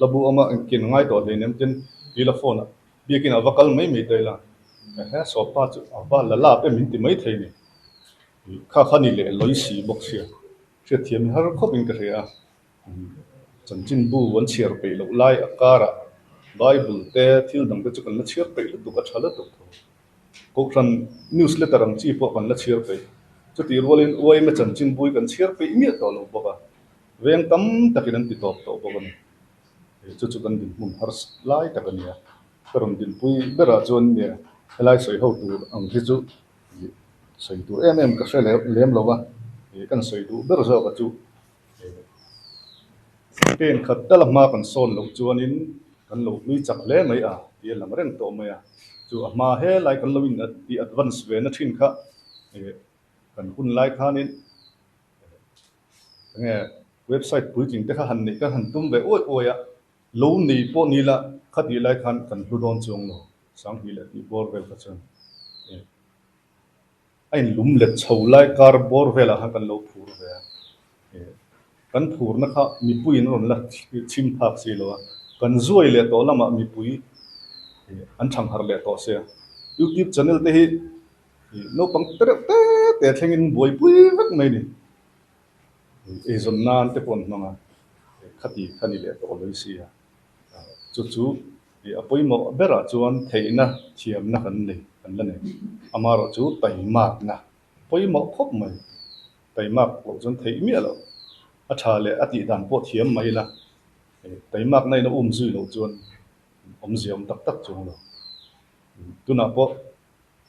labu oma kin ngai to le nem ten ila phone biakina vakal mai te la ha so pa chu aba la pe min ti mai thei ni kha khani le loi si bok sia sia thiam har khop in ka ria chan chin bu wan chiar pe lo lai akara bible te thil dang te chukan la chiar pe lo du ka thala to ko khan newsletter ang chi po kan la chiar pe chu ti rolin oi ma chan chin bui kan chiar pe mi to lo boka veng tam takin ti top to boka ni chu chu kan din mun har lai takan ya karon din pui bera chon ne lai soi ho tu ang hi chu soi tu em ka se lem lo ba kan soi tu ber zo ka chu pen khat tal ma kan son lo chuan in kan lo lui chak le mai a ti lam reng to mai a chu a ma he lai kan lo in ti advance ve na thin kha kan hun lai khan in nge website pui jing te kha han ni ka han tum ve oi oi a lo ni po ni la khati lai khan kan lu don chung lo sang hi la ti bor vel ka chang ai lum le chho lai kar bor vela ha kan lo phur ve kan phur na kha mi pui in ron la chim phak si lo kan zuai le to lama mi pui an thang har le to se YouTube channel te hi no pang te thlengin boi pui vek mai ni e zon nan te pon nanga khati khani le to loi si a chu chu e apoi mo bera chuan theina thiam na kan nei kan la nei amaro chu tai mak na poi mo khop mai tai mak lo chon thei mi lo a tha le ati dan po thiam mai la tai mak nei na zui lo chuan ziam tak tak chung lo tuna po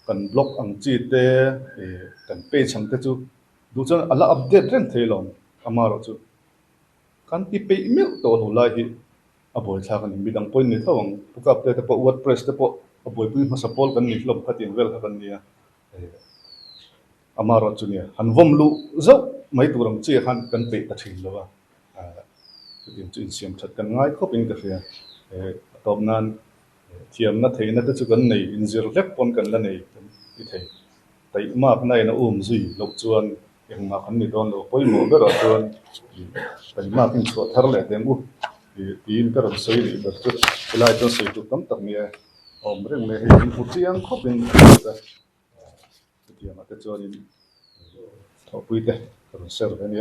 kan blog ang chi te kan page ang te chu du chuan ala update ren theilom amaro chu kan ti pe email to lo lai hi aboi thla kan midang point ni thawang pukap te po wordpress te po aboi pu ma sapol kan ni hlom khatin vel kan nia amaro chu nia han vom lu zo mai turam chi khan kan pe ta thin lo wa chu tin chu siam that kan ngai khop in ka ria top nan thiam na theina te chu kan nei in zir lek pon kan la nei ti thei tai mak nai na zui lo chuan eng ma kan ni don lo poi mo ber chuan tai mak in chu thar le teng u tin ka ran sei ni ber chu lai to sei tu tam tak mi reng me in pu chiang khop in ta ti ma te chuan in tho pui te ran ser ve ni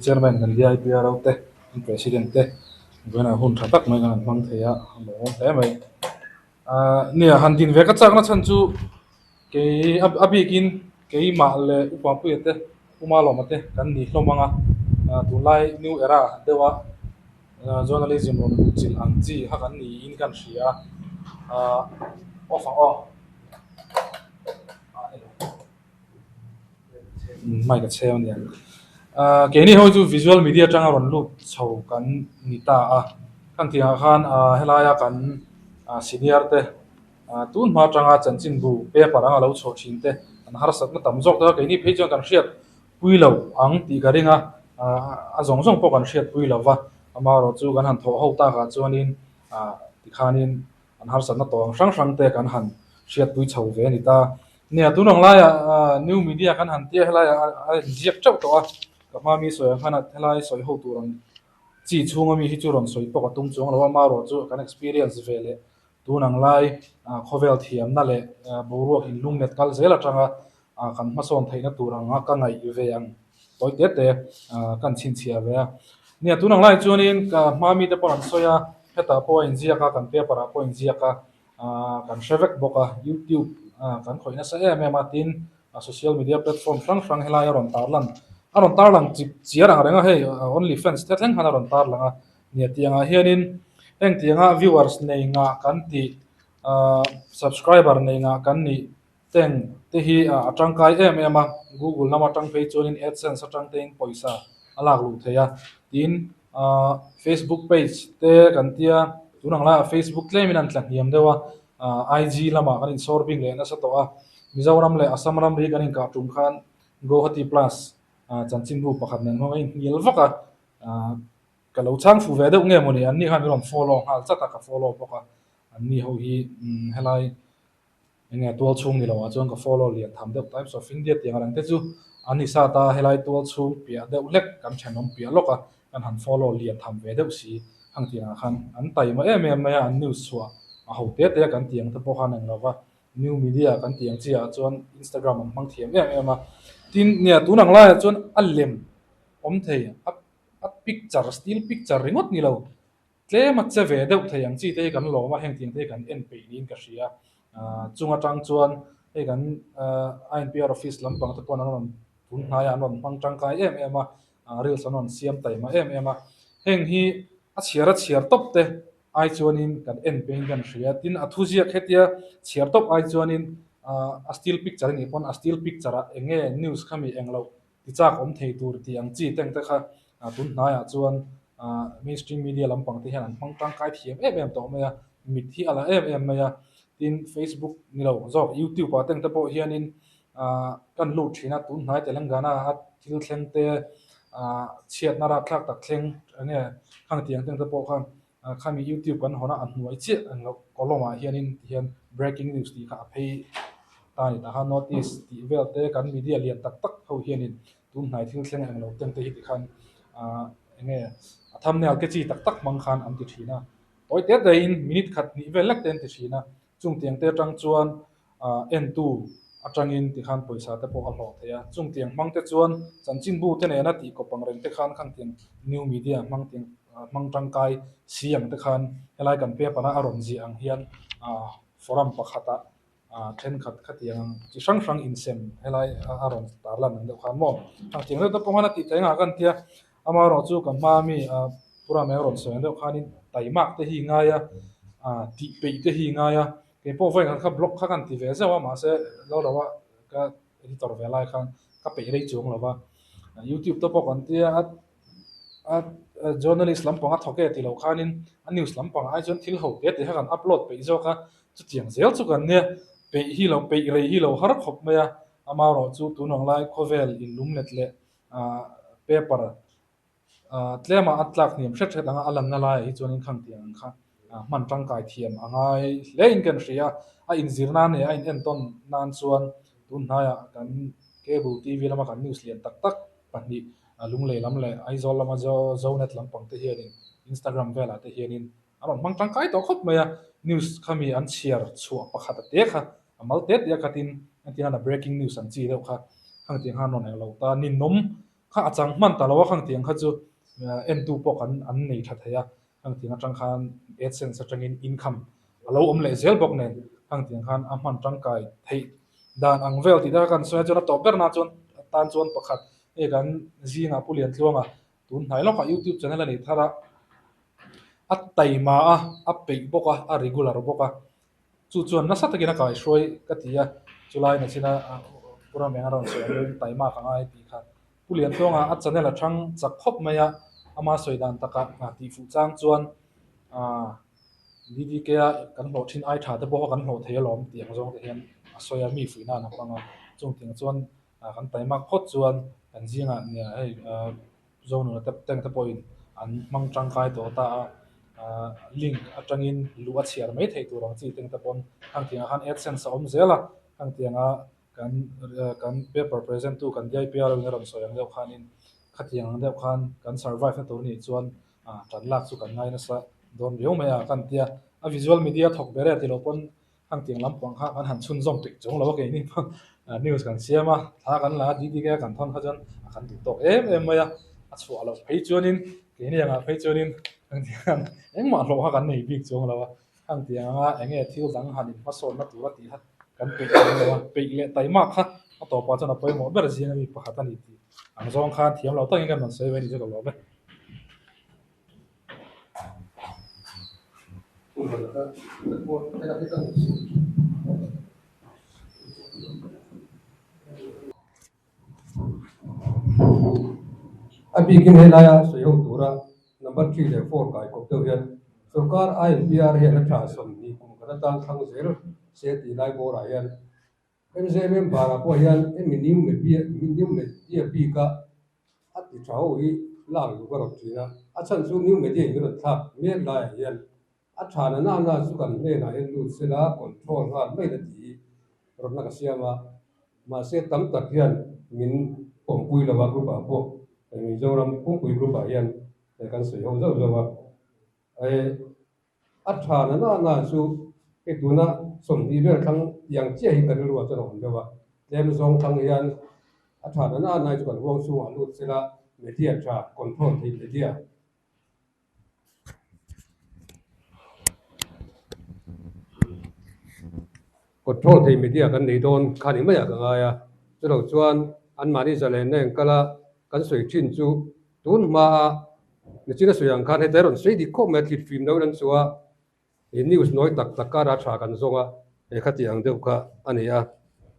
chairman kan dia IPR te president te gana hun thatak mai kan mang theya mo te mai ni han din veka chak na chan chu ke abikin ke ma le upam pu te uma lo mate kan ni hlomanga tu lai new era dewa journalism ron chil ang chi ha kan ni in kan ria off mai ka cheu ni ke ni ho chu visual media tanga ron lu chho kan ni ta kan tia khan helaya kan senior te tun ma tanga chanchin bu pe paranga lo chho thin te an har sat na tam jok ta ke ni phe chon kan hriat pui lo ang ti garinga a zong zong po kan hriat pui lo wa ama ro chu kan han tho ho ta ga chuanin ti khanin an har sat na to sang sang te kan han hriat pui chho ve ni ta nia tu nong la ya new media kan han tia helaya jiak chau to ma mi soi khana thelai soi ho turan chi chunga mi hi chu ron soi poka tung chung lawa ma ro chu kan experience vele tu nang lai khovel thiam na le boruak in lung net kal zela tanga kan ma son theina turanga ka ngai ve ang toi te te kan chin chia ve nia tu nang lai chuanin ka ma mi te pon soya heta po in zia ka kan pe para po in zia ka kan shevek boka YouTube kan khoina sa em matin social media platform sang helai ron tarlan aron tar lang chiarang renga hei only fans te thleng han aron tar langa nia tianga hianin eng tianga viewers nei nga kan ti subscriber nei nga kan ni teng te hi atangkai em Google nama tang page chonin AdSense atang teng poisa alak lu theya tin Facebook page te kan tia tunang la Facebook claim in tlang hiam dewa IG lama kan in sorbing le na sa to Mizoram le Assam ram ri kan in ka tum khan Gohati Plus chanchin bu pakhat nen ho in ngil vaka kalau chang fu ve de nge moni an ni han ron follow hal chata ka follow poka an ni ho hi helai nge tol chung ni lawa chong ka follow lian tham de Times of India tiang rang te chu an ni sa ta helai tol chung pia de lek kam chanom pia loka kan han follow lian tham ve de si khang tiang khan an tai ma em mai an news chua a ho te kan tiang te po khan ang lawa new media kan tiang chia chuan Instagram an mang thiam em a tin nia tunang la chuan alem om thei a picture still picture ringot ni lo tle ma che ve deuh thei ang chi te kan lo ma heng tiang te kan en pe nin ka ria chunga tang chuan he kan INPR office lampang te pon an tun hnai an on mang tang kai em a reels an on siam tai ma em a heng hi a chiar top te ai chuanin kan en pe kan ria tin a thu zia khetia chiar top ai chuanin a still picture ni pon a still picture a enge news khami englo ti chak om thei tur ti ang chi teng te kha tun hnai a chuan mainstream media lampang te hian an hmang tang kai thiam em to me a mit hi ala em me a tin Facebook ni lo zo YouTube a teng te po hianin kan lu thina tun hnai Telangana a thil thleng te chiat na ra thlak tak thleng ane khang tiang teng te po khan khami YouTube kan hona an hnuai che an lo koloma hianin hian breaking news ti kha phei ta ni ta ha notice ti vel te kan media lian tak tak ho hianin tun hnai thil thleng ang lo teng te hi ti khan enge thumbnail ke chi tak tak mang khan am ti thina toy te da in minute khat ni vel lak ten ti thina chung tiang te tang chuan n2 atangin ti khan poisa te po al ho thea chung tiang mang te chuan chan chin bu te ne na ti ko pang reng te khan khang tiang new media mang tiang mang tang kai siang te khan helai kan pe pana aron ji ang hian forum pakhata then khat khatiang chi sang in sem helai aron tarlan ang de khan mo khang tiang te po hana ti tenga kan tia amaro chu kan ma mi pura me ron so ndo khanin taimak te hi nga ya ti pe te hi nga ya ke po voi kan kha block kha kan ti ve zawa ma se lo lo wa ka editor ve lai khan ka pe rei chung lo wa YouTube to po kan tia journalist lampang a thoke ti lo khanin a news lampang ai chon thil ho te te kan upload pe zo kha chu chiang zel chu kan ne pe hi lo pe rei hi lo har khop me ya amaro chu tunong lai khovel in lumlet le paper tlema atlak niam hret hret anga alam na lai hi chuanin khang tiang kha man tang kai thiam angai le in kan ria a in zirna ne a in en ton nan chuan tun hnaya kan cable TV lama kan news lian tak tak pahni lung le lam le ai zol lama zo net lampang te hianin Instagram vela te hianin aron mang tang kai to khop maya news khami an share chhuak pakhat te kha amal te ya katin antina na breaking news an chi deuh kha khang tiang han non lo ta nin nom kha achang man ta lo khang tiang kha chu n2 pok an nei tha thaya khang tiang atang khan AdSense atangin income alo om le zel bok nen khang tiang khan a man tang kai thei dan ang vel ti da kan so chona to ber na chon tan chon pakhat e kan zinga pulian thlonga tun hnai lo ka YouTube channel ani thara a taima a pe boka a regular boka chu chuan na sat kina kai shroi ka tia chulai na china pura me aron so taima ka ngai ti kha pulian thlonga a channel a thang chak khop maya ama soidan taka ti fu chang chuan didi ke kan ho thin ai tha te bo kan ho thelom tiang zong te hian soya mi fuina na panga chung ting chuan kan taima khot chuan kan jinga nia hei zone na tap teng te point an mang tang kai to ta link atangin lu a chiar mai thei tu rong chi teng te pon khang tiang han AdSense om zela khang tianga kan paper present tu kan DIPR ni ron soyang deuh khanin khatiang deuh khan kan survive na tur ni chuan tan lak chu kan ngai na sa don riau maya kan tia a visual media thok bere ti lo pon khang tiang lampang kha kan han chun zom pe chong lo ke ni news kan siama tha kan la di ke kan thon khajan kan tu tok em maya a chu alo phei chuanin ke ni anga phei chuanin khang tiang engma lo ha kan nei big chong lo khang tiang a enge thil dang hanin ma son na tura ti ha kan pe lo pe le tai ma kha a to pa chana poi mo ber zina mi pakhat ani ti ang zong khan thiam lo tang kan man sei ve ni jo lo be abi kin helaya soyo tura number 3 le 4 kai ko to hian sarkar INPR hian a tha som ni kum kana tang thang zer se ti lai bo ra hian MZM bara po hian eminim me bi ka ati thau hi lang lu ka ro thina a chan chu new media ni ro thak me lai hian a thana na chu kan le na en lu sela control ha mai da ti ro na ka siama ma se tam tak hian min pom pui la ba group a po mi zoram pum pui group a hian kan se ho zo zo wa อัฐานน่ะน่าสูไอ้ตัวน่ะสมดีเรื่องทั้งอย่างเจ้าให้กันรู้ว่าจะหนุนเดียวว่าเต็มทรงทั้งยันอัฐานน่ะนายจุกันวงสูงลุดเสละเมดียชาคอนโทรลที่เมดียคอนโทรลที่เมดียกันนี่โดนขันไม่อยากกันไงอ่ะจะเราชวนอันมานี่จะเล่นเนี่ยก็ละกันสวยชินจูตุนมานี่จีน่าสวยอย่างขันให้แต่รอนสวยดีโคแมทลิดฟิล์มแล้วนั่นสัวนิวส์น้อยตักการาชากันทรงอ่ะขัดอย่างเดียวกันอันนี้อ่ะ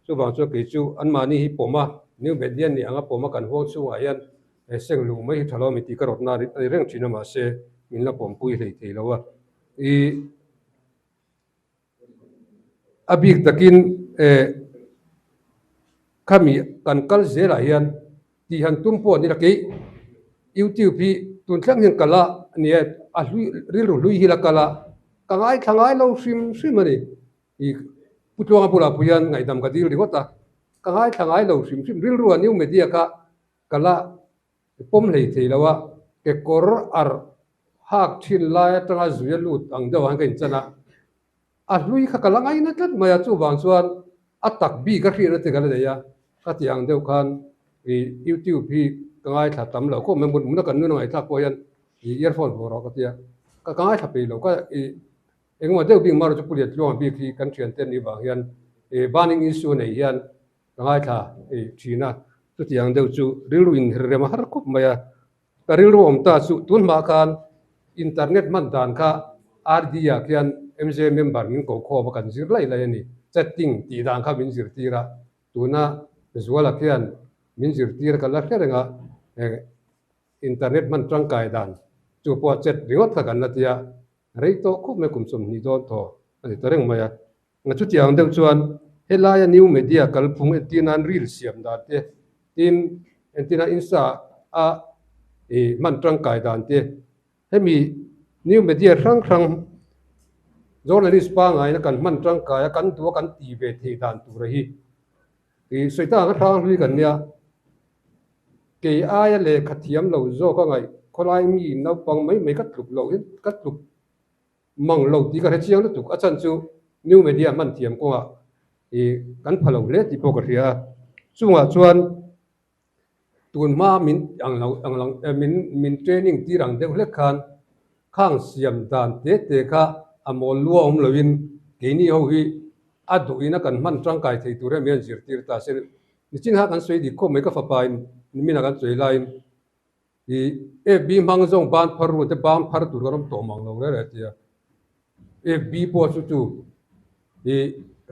ส่วนบางส่วนกิจูอันมานี่ฮิปโปมานิวเมดียนี่อังกปมากันหัวสูงอายันเสียงลูไม่ทะเลาะมิติกรดนาเรื่องจีนมาเสมินละผมปุยเลยทีแล้วว่าabiik takin kami kan kal zela hian ti han tumpo ni la ke youtube hi tun thlang hin kala ni a lui hi la kala kangai thangai lo sim ani I putlonga pula puyan ngai dam ka dil ringota kangai thangai lo sim ril ru ani media ka kala pom lei theilawa ke kor ar hak thin la tanga zuya lut ang daw han kain chana a lui kha kalangai na tat maya chu wang chuan atak bi ka khri na te gal le ya ka tiang deuh khan youtube hi kangai tha tam lo ko memon mun kan nu ngai tha ko yan earphone bo ro ka tia ka kangai tha pe lo ka engwa deuh bing mar chu puliat lo bi khi kan thian ten ni bang hian banning issue nei hian kangai tha thina chu tiang deuh chu rilru in re ma har khop maya ka rilru om ta chu tun ma khan internet man dan kha RDA kian MJ member min ko kho ba kan zir lai lai ni chatting ti dang kha min zir tira tuna zuala kian min zir tir ka la kherenga internet man tang kai dan chu po chat riot ka kan natia rei to khu me kum sum ni do tho ani tareng maya nga chu tiang deuh chuan helaya new media kal phung tinan reel siam da te tin entina insta a man tang kai dan te hemi new media rang journalist pa ngai na kan man tang kaya kan tu kan ti ve the dan tu rahi soita nga thang hui kan nia ke aya le khathiam lo zo ka ngai kholai mi no pang mai ka tluk lo ka tluk mang lo ti ka chiang lu tuk achan chu new media man thiam ko nga kan phalo le ti po ka ria chunga chuan tun ma min anglang min training ti rang de le khan khang siam dan te kha amol luom lovin keini ho hi adu ina kan man tang kai thei ture men zir tir ta se ni chin ha kan soi di ko me ka fa pain ni mina kan soi lain bi mang zong ban pharu te bam phar tur rom to mang lo re tia bi po chu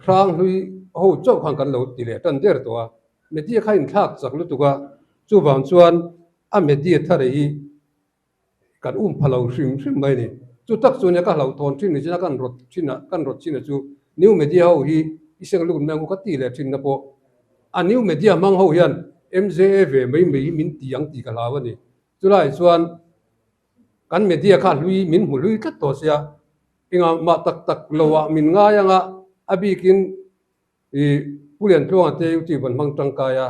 rang hui ho chok khang kan lo ti le tan der to a me ti khain thak chak lu tu ga chu bang chuan a me di thare hi kan phalo hrim mai ni chu tak chu ne ka hlau thon thin ni china kan rot china chu new media ho hi iseng lu na ko ti le thin na po a new media mang ho hian MJA ve mai min tiang ti ka lawa ni chu lai chuan kan media kha lui min mu lui ka to sia inga ma tak lowa min nga yanga abikin pulian tlonga te ti ban mang tang kaya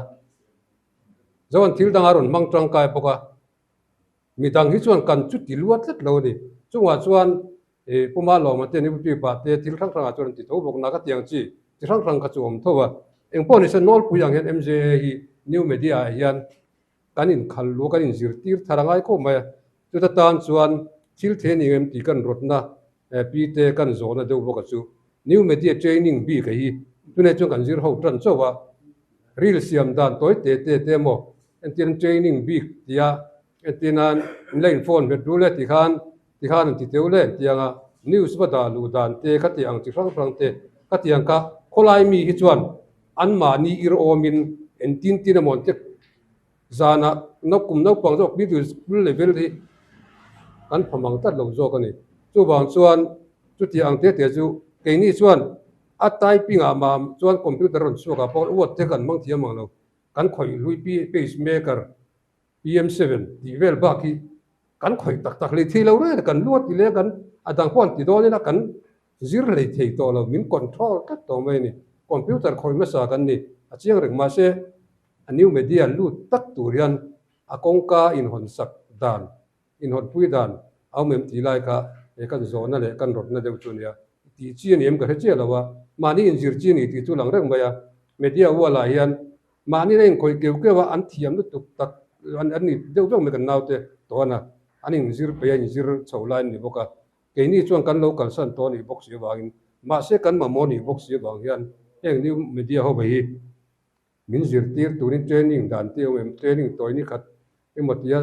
zawan thil dangaron mang tang kaya poka midang hi chuan kan chu ti luat lat lo ni chunga chuan puma lo ma te ni pi pa te thil thang thang a chuan ti to bok na ka tiang chi ti thang ka chuam thowa engpon ni se nol puyang hen MJA hi new media hian kanin khal lu kanin zir tir tharangai ko ma chu ta tan chuan thil the ni em ti kan rotna pi te kan zona deuh bok chu new media training bi ka hi tune chu kan zir ho tran chowa real siam dan toy te mo entin training bi tia etinan line phone bet rule ti khan ti teule tianga news bada lu dan te khati ang ti rang te khati ang ka kholai mi hi chuan an ma ni ir omin entin tin amon te zana nokum no pang jok bi tu level hi kan phamang tat lo zo ka ni chu bang chuan chu ti ang te chu ke ni chuan a typing a ma chuan computer ron chu ka pon wat te kan mang thiam mang lo kan khoi lui pacemaker PM7 ti vel ba ki kan khoi tak le thi lo re kan luat ti le kan adang pon ti do ni na kan zir le thei to lo min control kat to mai ni computer khoi ma sa kan ni a chiang reng ma se a new media lu tak turian a kongka in hon sak dan in hon pui dan au mem ti lai ka kan zo na le kan rot na deu chu nia ti chi ni em ka che lawa mani in zir chi ni ti chu lang reng ba ya media wala hian mani nei koi keu ke wa an thiam nu tuk tak an ni deu deu me kan naute to na aning zir pe ya zir chawlain ni boka ke ni chuan kan local san to ni box ye wangin ma se kan ma mo ni box ye wang hian eng ni media ho ba hi min zir tir turin training dan te em training toy ni khat emotia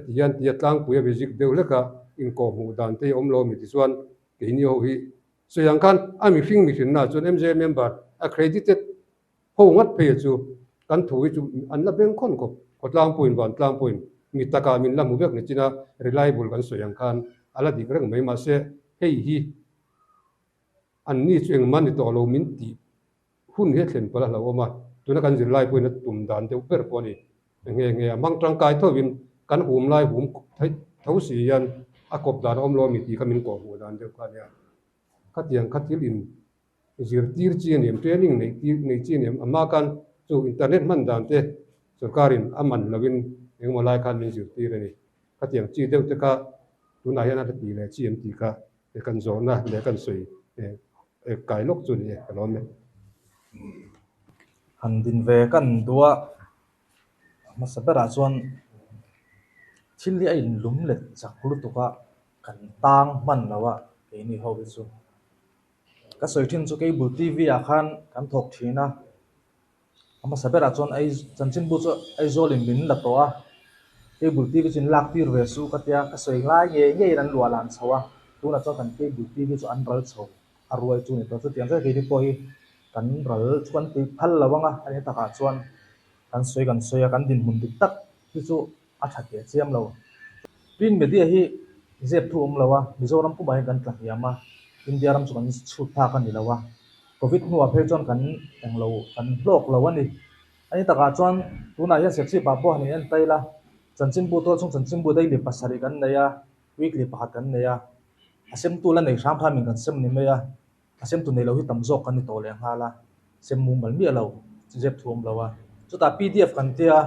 tian tia tlang puya basic deu leka in ko mu dan te om lo mi ti chuan ke ni ho hi so yang kan ami fing mi hin na chuan MJ member accredited ho ngat pe chu kan thui chu an la beng khon ko tlang puin ban tlang puin mi taka min la mu bek ni china reliable kan so yang kan ala dik reng mai ma se hei hi an ni chueng man ni to lo min ti hun he thlen pala la oma tuna kan zir lai puin na tum dan te per po ni nge mang tang kai thowin kan hum lai hum thai thau si yan a kop dan om lo mi ti kamin ko hu dan deu ka ya khatiang khatil in zir tir chi ni training nei chi ni amma kan chu internet man dan te sarkarin aman lawin eng malai kan min zir tir ni khatiang chi deu te ka tuna yan ata ti le chi em ti ka e kan zo na le kan soi e kai lok chu ni ka lom me han din ve kan dua ma sabera chuan thil li a in lum le chak lu tuka kan tang man lawa ke ni ho bi chu ka soi thin chu cable TV a khan kan thok thina ama sabera chuan ai chanchin bu chu ai zolin min la to a cable TV chin lak tir ve su ka tia ka soi lai nge ran lua lan chawa tuna chu kan cable TV chu an ral chho arwai chu ni to chu tiang ka ke ni po hi kan ral chuan ti phal lawanga ani taka chuan kan soi kan din mun dik tak hi chu a that te chiam lo pin media hi zep thu om lawa mizoram pu bai kan tla hiama india ram chu kan chu tha kan ni lawa covid nu a phel chuan kan eng lo kan blok lo ani ani taka chuan tuna hian sepsi pa po ani an taila chanchin bu to chung chanchin bu dai le pasari kan neya weekly pakhat kan neya asem tu la nei ram pha min kan sem ni meya asem tu nei lo hi tam jok kan ni to le hala sem mu mal mi lo zep thu om lawa chu ta pdf kan tia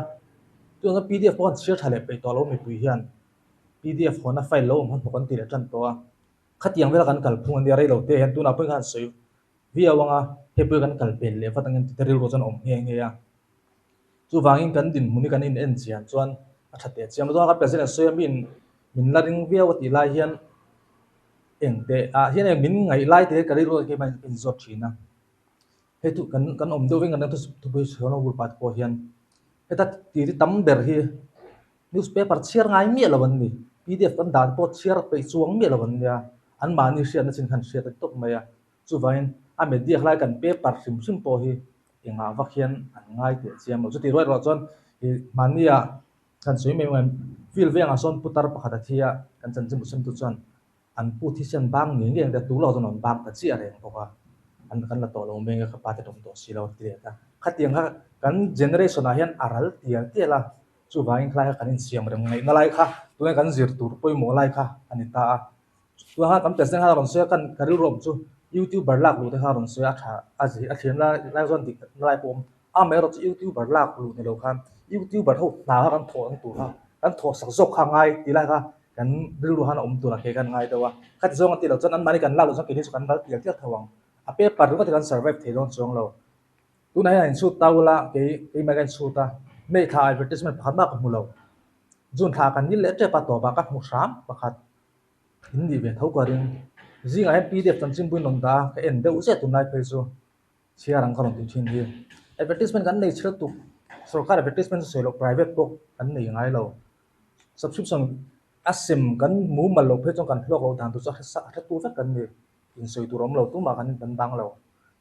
tu na pdf pon share thale pe to lo mi pui hian pdf khona file lo hon pon ti le tan to khatiang vela kan kal phung an dia rei lo te hen tu na pui kan soi via wanga he pui kan kal pel le fatang en teril ro chan om nge ya chu wangin kan din muni kan in en chian chuan a thate chiam do ka president soi min la ring via wat i lai hian eng te a hian eng min ngai lai te ka ri ro ke man in zot thina he tu kan om do wing kan tu pui sono bul pat po hian eta ti tam ber hi newspaper share ngai mi lawan ni pdf kan dan po share pe chuang mi lawan ya an ma ni share na chin khan share tok maya chu vain a media khlai kan paper sim po hi enga vakhian an ngai te chiam chu ti roi ro chon hi mania kan sui me man feel ve nga son putar pakhat thia kan chan chim sim tu chon an pu thi sian bang ni nge da tu lo don bang ta chi are poka an kan la to lo me nga pa te dom to si lo ti ta khatiang ha kan generation a hian aral tiang ti la chu vain khlai kan in siam rem ngai na lai kha tu kan zir tur poi mo lai kha ani ta tu ha kan pesen ha ron se kan karil rom chu youtuber lak lu te ha ron se a tha a ji a thian la zon dik lai pom a me ro chu youtuber lak lu ni lo khan youtuber ho na ha kan tho an tu ha kan tho sak zok kha ngai ti lai kha kan ril lu han om tu la ke kan ngai dawa khat zong ti lo chon an mani kan la lu chu ki ni chu kan dal tiang tiang thawang a pe par ru ka kan survive the don chong lo tu na ya in su tawla ke me kan su ta me tha advertisement phama ka mulo jun tha kan ni le te pa to ba ka mu sam pakhat hindi ve thau ka ring zinga he pdf tan sim buin long da ka en de u se tu nai pe so chia rang ka ron tin chin hi advertisement kan nei chhe tu sarkar advertisement se lo private book kan nei ngai lo subscription asim kan mu mal lo phe chong kan hlok lo dan tu cha sa tha tu va kan ni in soi tu rom lo tu ma kan ban bang lo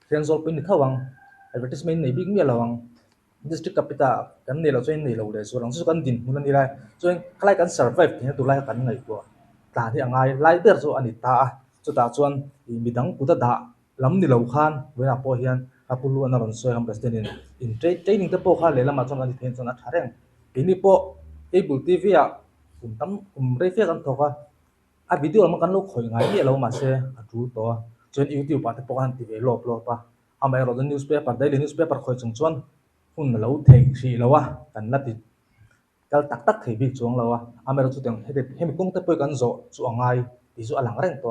fen zol pin ni thawang advertisement nei big mi lawang district capital kan nei lo chen nei lo le so rang su kan din mun ni lai chen klai kan survive ni tu lai kan ngai ko ta thi angai lai ber so ani ta chu ta chuan i midang puta da lam ni lo khan wena po hian apulu an ron so am president in training te po kha le lama chong ani then chon a thareng ini po cable tv a tam re fe kan thoka a video ma kan lo khoi ngai ni lo ma se a tu to chen youtube pa te po kan ti ve lo pa a mai ro newspaper daily newspaper khoi chung chuan hun lo thei si lawa kan la ti kal tak tak thei bi chuang lawa a mai ro chu teng he mi kong te po kan zo chu angai ti chu alang reng to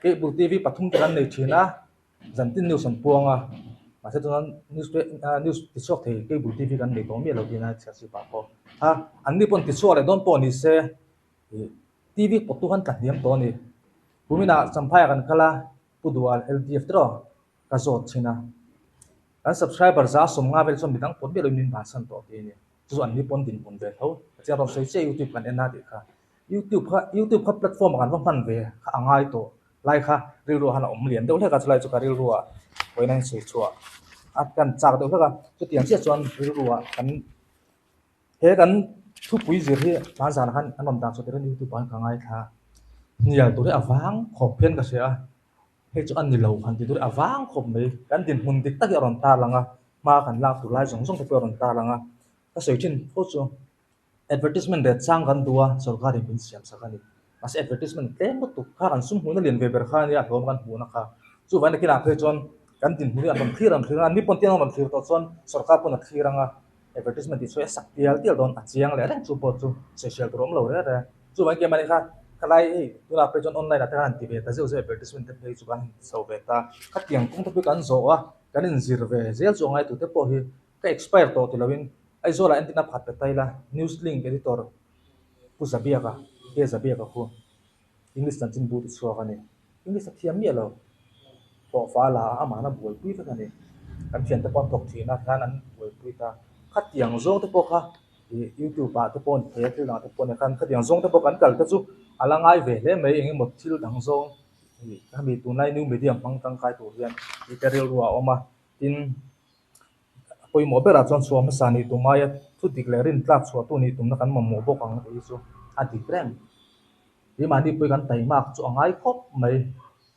cable TV pathum te kan nei thina zantin news an puanga ma se tuan news ti chok thei cable TV kan nei to mi lo dina cha si pa ko ha an ni pon ti chok le don pon ni se TV potu han ka diam to ni bumina samphaya kan kala pudual LTF tro ka zot china an subscriber za som nga vel som bidang pon belo min ba san to ti ni chu an ni pon din pon ve tho cha rom sei che YouTube kan ena de kha YouTube kha platform kan van ve kha angai to lai kha ril ro han om lian do le ka chlai chu ka ril ro a poinan sei chua at kan chak do ka chu tiang sia chuan ril ro a kan he kan thu pui zir hi ta zan han anom da chu te YouTube ban ka ngai kha nial to re awang khop pen ka sia he chu an ni lo han ti to awang khop mai kan tin hun dik tak ron ta langa ma kan lak tu lai jong jong te ron ta langa ka sei thin ho chu advertisement de chang kan dua sarkari bin siam sakani as advertisement tlem tu kha kan sum huna lian veber kha ya hlom kan huna kha chu van kila phe chon kan tin huri an khiram khira ni pon tiang man khir to chon sarkar pon khiranga advertisement ti choi sak tial don achiang le reng chu po chu social rom lo re chu van ke mani kha kalai tu la phe chon online ata kan ti ve ta zo advertisement te chu kan so ve ta kha tiang kung to kan zo a kan in zir ve zel chu ngai tu te po hi ka expire to ti lovin ai zo la antina phat pe tai la news link editor ku zabia ka ke zabia ka khu english tan chin bu ti chwa ka ni english a thiam mi lo to fa la ama na boi pui ka ni kan thian te pon tok thi na kan an boi pui ta khat yang zo te po kha YouTube ba te pon he te la te pon kan khat yang zo te po kan kal ta chu alangai ve le mai eng mo thil dang zo ka mi tu nai new media mang tang kai tu hian literal ruwa oma tin poi mo bera chon suam sani tu maya thu declarein tlak chua tu ni tum na kan mo bo kang ti chu a dikrem hi mani poi kan tai mak chu angai khop mai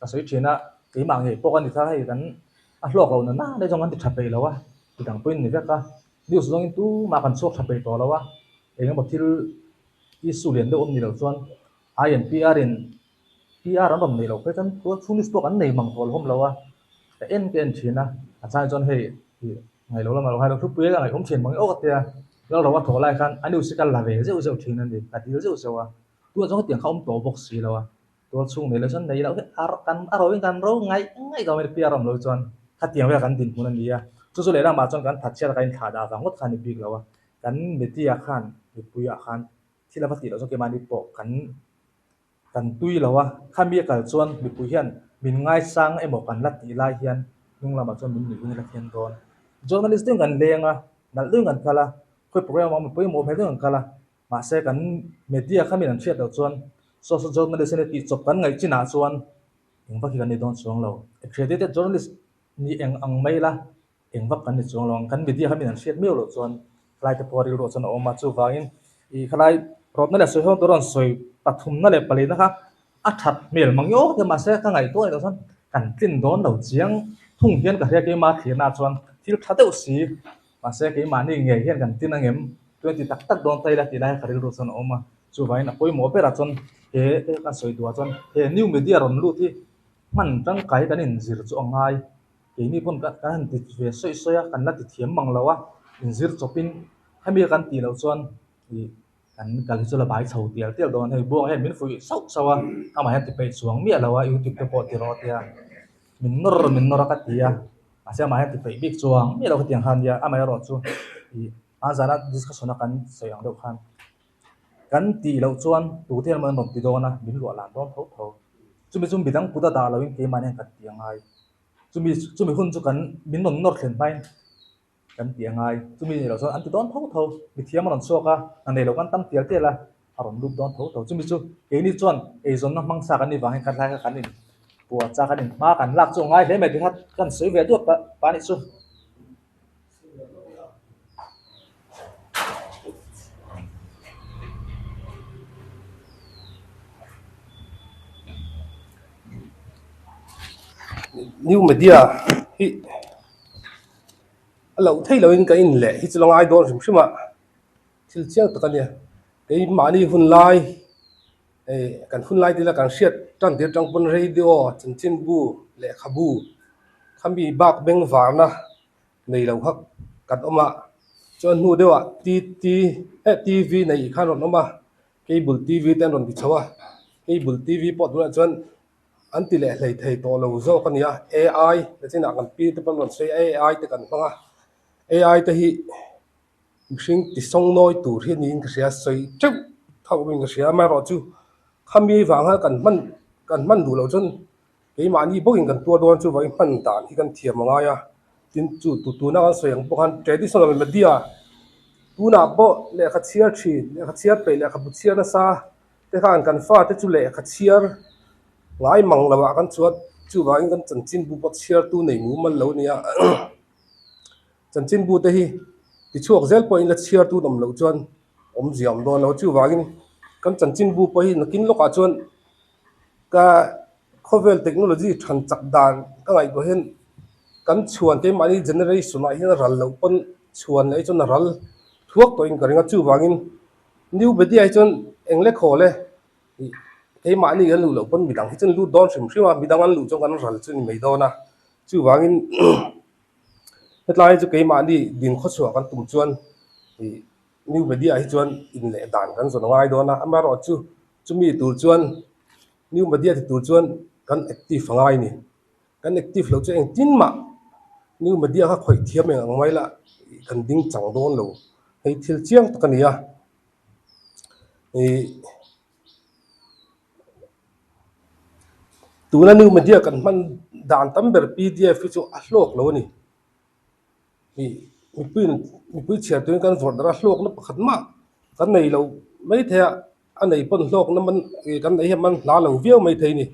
ka sei thina ke ma nge po kan ni tha hai kan a hlok lo na de jong an ti thape lo wa ti dang poi ni ka news jong in tu ma kan chok thape to lo wa eng mo thil i su len de om ni lo chon INPR in PR an rom nei lo pe chan tu chunis to kan nei mang tol hom lo wa en ken thina a chai chon hei ngày lâu mà hai đầu thuốc quý là ngày cũng chuyển bằng ốc tiền lâu đầu bắt thổ lại khăn anh điều sẽ cần là về rượu rượu thì nên cả tí rượu rượu à tôi trong cái tiền không tổ bốc xì đâu à tôi xuống này là chân này đâu cái ăn rồi ăn rồi ngay ngay cái mình bia làm rồi chọn khát tiền với khăn tiền của anh đi à tôi số này là mà chọn khăn thật chết là cái thả đá và ngót khăn đi big đâu à khăn bị tia khăn bị bùi khăn thì là phát triển trong cái màn đi bộ khăn tui đâu à khăn bia cả chọn bị bùi hiền mình ngay sang em một khăn lát tí lai hiền nhưng là mà chọn mình như là hiền rồi journalist tu kan lenga nal tu kan kala khoi program ma poi mo phel tu kan kala ma se kan media khamin an chat do chuan social journalist ne ti chop kan ngai china chuan eng vak kan ni don chuang lo accredited journalist ni eng ang mai la eng vak kan ni chuang long kan media khamin an chat me lo chuan lai te pori ro chuan o ma chu wangin I khalai rot na le soi hon toron soi pathum na le pali na kha a that mel mangyo te ma se ka ngai to ai do chuan kan tin don lo chiang thung hian ka hria ke ma thina chuan thil thate usi ma se ke mani nge hian kan tin angem 20 tak tak don tai la ti lai kharil ro son oma chu vai na poi mo pera chon he ka soi dua chon he new media ron lu thi man tang kai kan in zir chu angai ke ni pon ka kan ti ve soi soya kan la ti thiam mang lawa in zir chopin hami kan ti lo chon I kan kal chu la bai chho tial don he bo he min fui sau sawa ama he ti pe chuang mi lawa YouTube te po ti ro tia min nor ka tia asia mai ti pe big chuang mi lo tiang han ya amai ro chu I azana discussion kan sayang do khan kan ti lo chuan tu te man nom ti do na min lo lan don tho chumi bidang puda da lo in ke man kan tiang ai chumi hun chu kan min non nor thlen pai kan tiang ai chumi lo chuan an ti don tho mi thiam ron so ka an nei lo kan tam tial te la aron lup don tho chumi chu ke ni chuan e zon na mang sa kan ni wang kan lai ka kan ni bùa cha cái ma cảnh lạc chỗ ngay thế mày thì hát cần sấy về được bạn đi xuống new media hi lâu thấy lâu in cái in lệ hi long ai đó xem mà til chiang tất cả cái mani hun lai kan hun lai tila kan siat tan dir tang pon radio chin bu le khabu khambi bak beng varna nei lo hak kat oma chon hu dewa TV nei khan ron oma cable TV ten ron bi chawa cable TV pot na chuan an ti le hlei thei to lo zo kan ya AI le china kan pi te pan sei AI te kan hmanga AI te hi mihring ti song noi tur hi niin ka sia soi chau thau wing ka sia ma ro chu khami wanga kan man du lo chun ke ma ni bokin kan tua don chu vai man dan hi kan thiam anga ya tin chu tu na kan soyang bokan traditional media tu na bo le kha chiar thi le kha chiar pe le kha bu chiar na sa te kan fa te chu le kha chiar ngai mang lawa kan chuat chu wai kan chan chin bu pot chiar tu nei mu man lo nia chan chin bu te hi ti chuak zel po in la chiar tu dom lo chuan om jiam don lo chu wai kan chan chin bu po hi nakin lo ka chuan ka khovel technology than chak dan ka ngai go hen kan chuan ke mani generation a hin ral lo pon chuan ei chon ral thuak to in karinga chu wangin new bedi ai chon engle khole ke mani gan lu lo pon midang hi chon lu don sim sima midang an lu chong kan ral chu ni mei do na chu wangin hetlai chu ke mani din kho chua kan tum chuan new bedi ai chuan in le dan kan zo ngai do na amaro chu mi tur chuan new media ti tur chuan kan active ngai ni kan active lo chu eng tin ma new media kha khoi thiam eng angai la kan ding chang don lo hei thil chiang takania tuna new media kan man dan tam ber PDF chu a hlok lo ni mi pui chiar tu kan vor dara hlok na pakhat ma kan nei lo mai thea anei pon hlok na man kan nei man la lo viau mai thei ni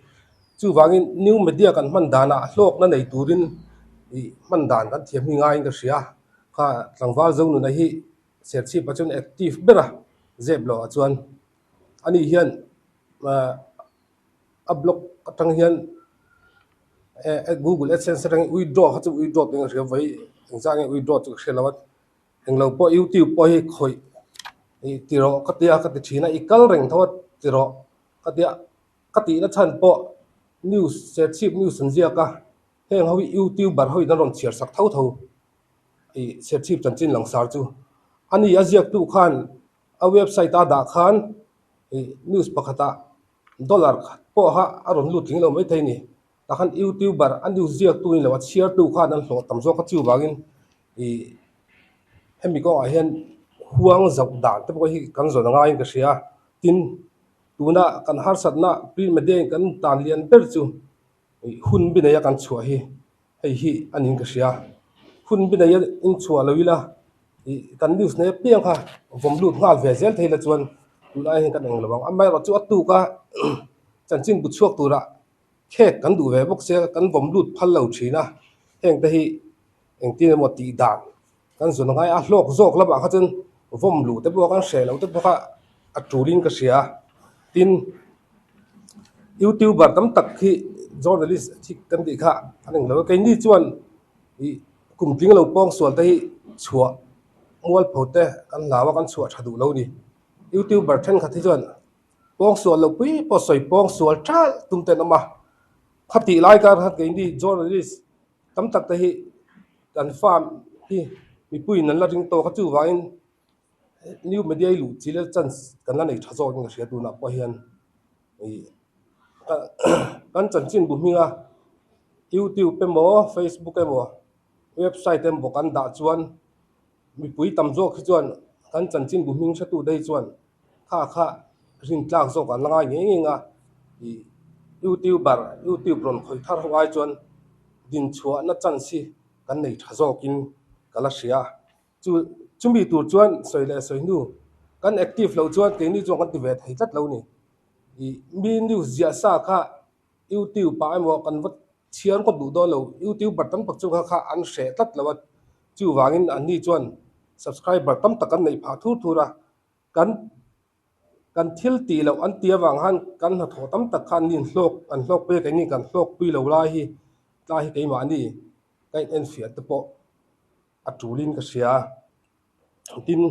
chu wangin new media kan man dana hlok na nei turin man dan kan thiam hi ngai ka sia kha tlangwal zo nu na hi serchi pachun active bera zeb lo chuan ani hian a block atang hian Google AdSense rang withdraw ha chu withdraw ting ria vai engzang withdraw chu khelawat englo po YouTube po hi khoi tiro katia kati thina ikal reng thawat tiro kati na chan po news search news sanjia ka heng hawi YouTube bar hoi na ron chiar sak thau thau search chan chin lang sar chu ani aziak tu khan a website a da khan news pakhata dollar po ha aron lu thing lo mai thei ni takhan YouTube bar an news ziak tu ni lo share tu khan an hlo tam zo ka chu wangin hemi ko a hian huang zau dan te bo hi kan zo nga in ka sia tin tuna kan har satna print media kan tan lian ber chu hun bi ya kan chua hi hi anin ka sia hun bi ya in chua loila kan news ne piang kha vom lut ngal ve zel theila chuan tuna hi kan eng lawang amai ro chu atu ka chan chin bu chuak tura khe kan du ve bok se kan vom lut phal lo thina heng te hi eng tin mo ti dan kan zo ngai a hlok zok la ba kha chen vom lu te bo kan she lo te bo kha a tulin ka sia tin YouTuber tam tak khi journalist thik kan di kha aning lo ke ni chuan kum ting lo pong sual te hi chua mual phote kan lawa kan chua thadu lo ni YouTuber then kha thi chuan pong sual lo pui po soi pong sual thal tum te nama khati lai ka kha ke ni journalist tam tak te hi kan farm hi mi pui nan la ring to kha chu wain new media lu chile chance kan la nei thazo ng sia tu na po hian kan chan chin bu minga YouTube pe mo Facebook pe mo website em bo kan da chuan mi pui tam zo khi chuan kan chan chin bu ming sha tu dei chuan kha rin tlak zo kan langa nge nga YouTube ron khoi thar hwai chuan din chua na chan si kan nei thazo kin kala sia chumi tur chuan soile soinu kan active lo chuan ke ni chuan kan ti ve thei tat lo ni mi news zia sa kha YouTube pa mo kan wat chian ko du do lo YouTube bar tam pak chu kha an she tat lawat chu wangin an ni chuan subscriber tam tak kan nei pha thura kan thil ti lo an tia wang han kan ha tho tam tak khan nin hlok an hlok pe kai ni kan hlok pui lo lai hi ke ma ni kai en fiat te po atulin ka sia tin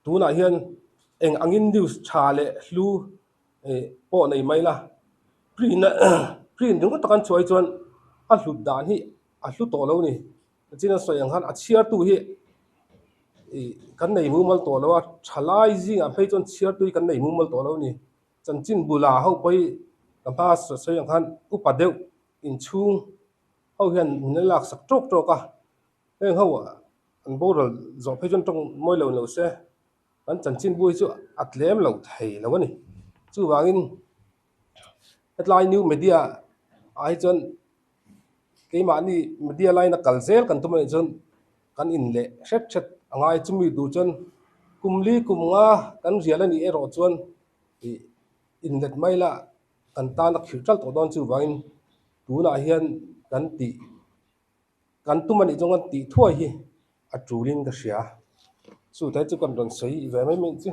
tu na hian eng angin news chale hlu po nei mai la print dung takan chuai chuan a hlut dan hi a hlu to lo ni china soyang han a chiar tu hi kan nei mu mal to lo a thalai jing a phei chon chiar tui kan nei mu mal to lo ni chan chin bula ho pai ka pa so yang khan upadeu in chung ho hian ne lak sak trok trok a eng ho an boral zo phei chon tong moi lo se an chan chin bui chu atlem lo thei lo ni chu wangin headline new media ai chon cái mà ni media line na kalzel kan tumai chon kan in le shet shet angai chumi du chon kumli kumnga kan riala ni ero chon in let mai la kan ta na khirtal to don chu wangin tu na hian kan ti kan tumani chong kan ti thua hi a truling da sia su tai chu kan don sei ve mai men chu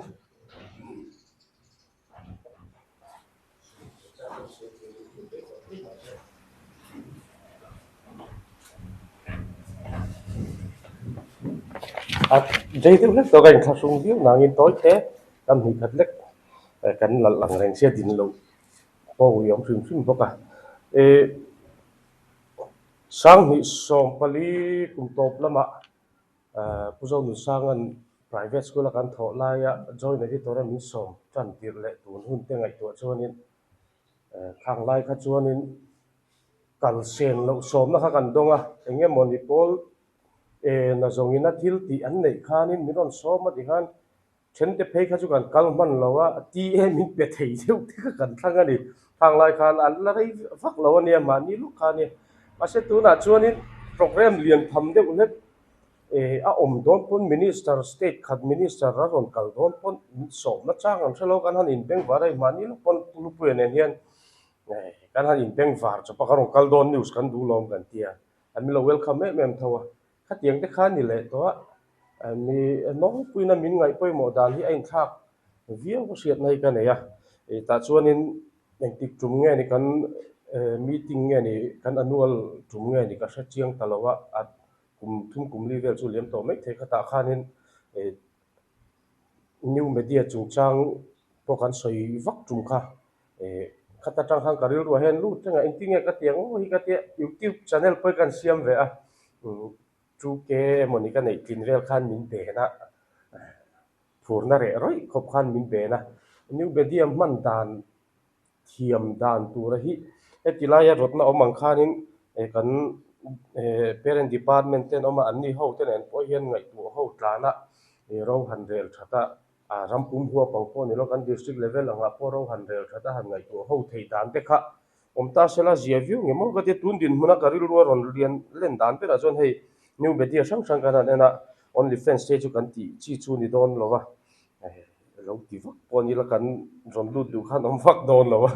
dây tiếp lek to gan kha sung biu nangin toy te kam hi khat lek kan lang reng sia din lo po yom sim boka e sang hi som pali kum top lama puzo nu sangan private school kan tho la ya join na hi tora min som chan tir le tun hun te ngai to chuanin khang lai kha chuanin kal sen lo som na kha kan donga enge monipol na zongina thil ti an nei khanin miron soma di khan thente phei kha chu kan kalman lawa ti min pe thei deu ti kha kan thanga ni thang lai khan an la rei vak lawa ne ma ni lu khani ase tu na chuanin program lian tham deuh le a om don pon minister state khat minister ra ron kal don pon som na chang an thelo kan han in beng varai ma ni lu pon lu pu en hian kan han in beng var cha pa ron kal don news kan du lom kan tia ami lo welcome mem thawa khát tiếng cái khán thì lệ đó mi nó quy na min ngai poi mo dan hi anh thak viếng có chuyện này cái này à ta cho nên anh tik trúng nghe này kan meeting nghe này kan annual trúng nghe này cái sát chiang talawa at kum level chu lem to mấy thế khata khan in new media chung chang po kan soi vak trúng kha khata chang hang karil ro hen lu changa anh ting nghe cái tiếng hi cái tiếng YouTube channel poi kan siam ve à chú ke monica nei kinrel khan min be na phurna re roi khop khan min be na new bediam man dan thiam dan tu ra hi etilaya rotna omang khanin kan parent department ten oma anni ho ten en po hian ngai tu ho tlana ro hanrel thata rampum huwa pangpo ni lo kan district level anga po ro hanrel thata han ngai tu ho thei dan te kha omta sela zia view ngemo ga te tun din huna karil ro ron lian len dan pe ra chon hei new media sang kana na only fans stage kan ti chi chu ni don lowa lo ti vak poni la kan ron lu du khan om vak don lowa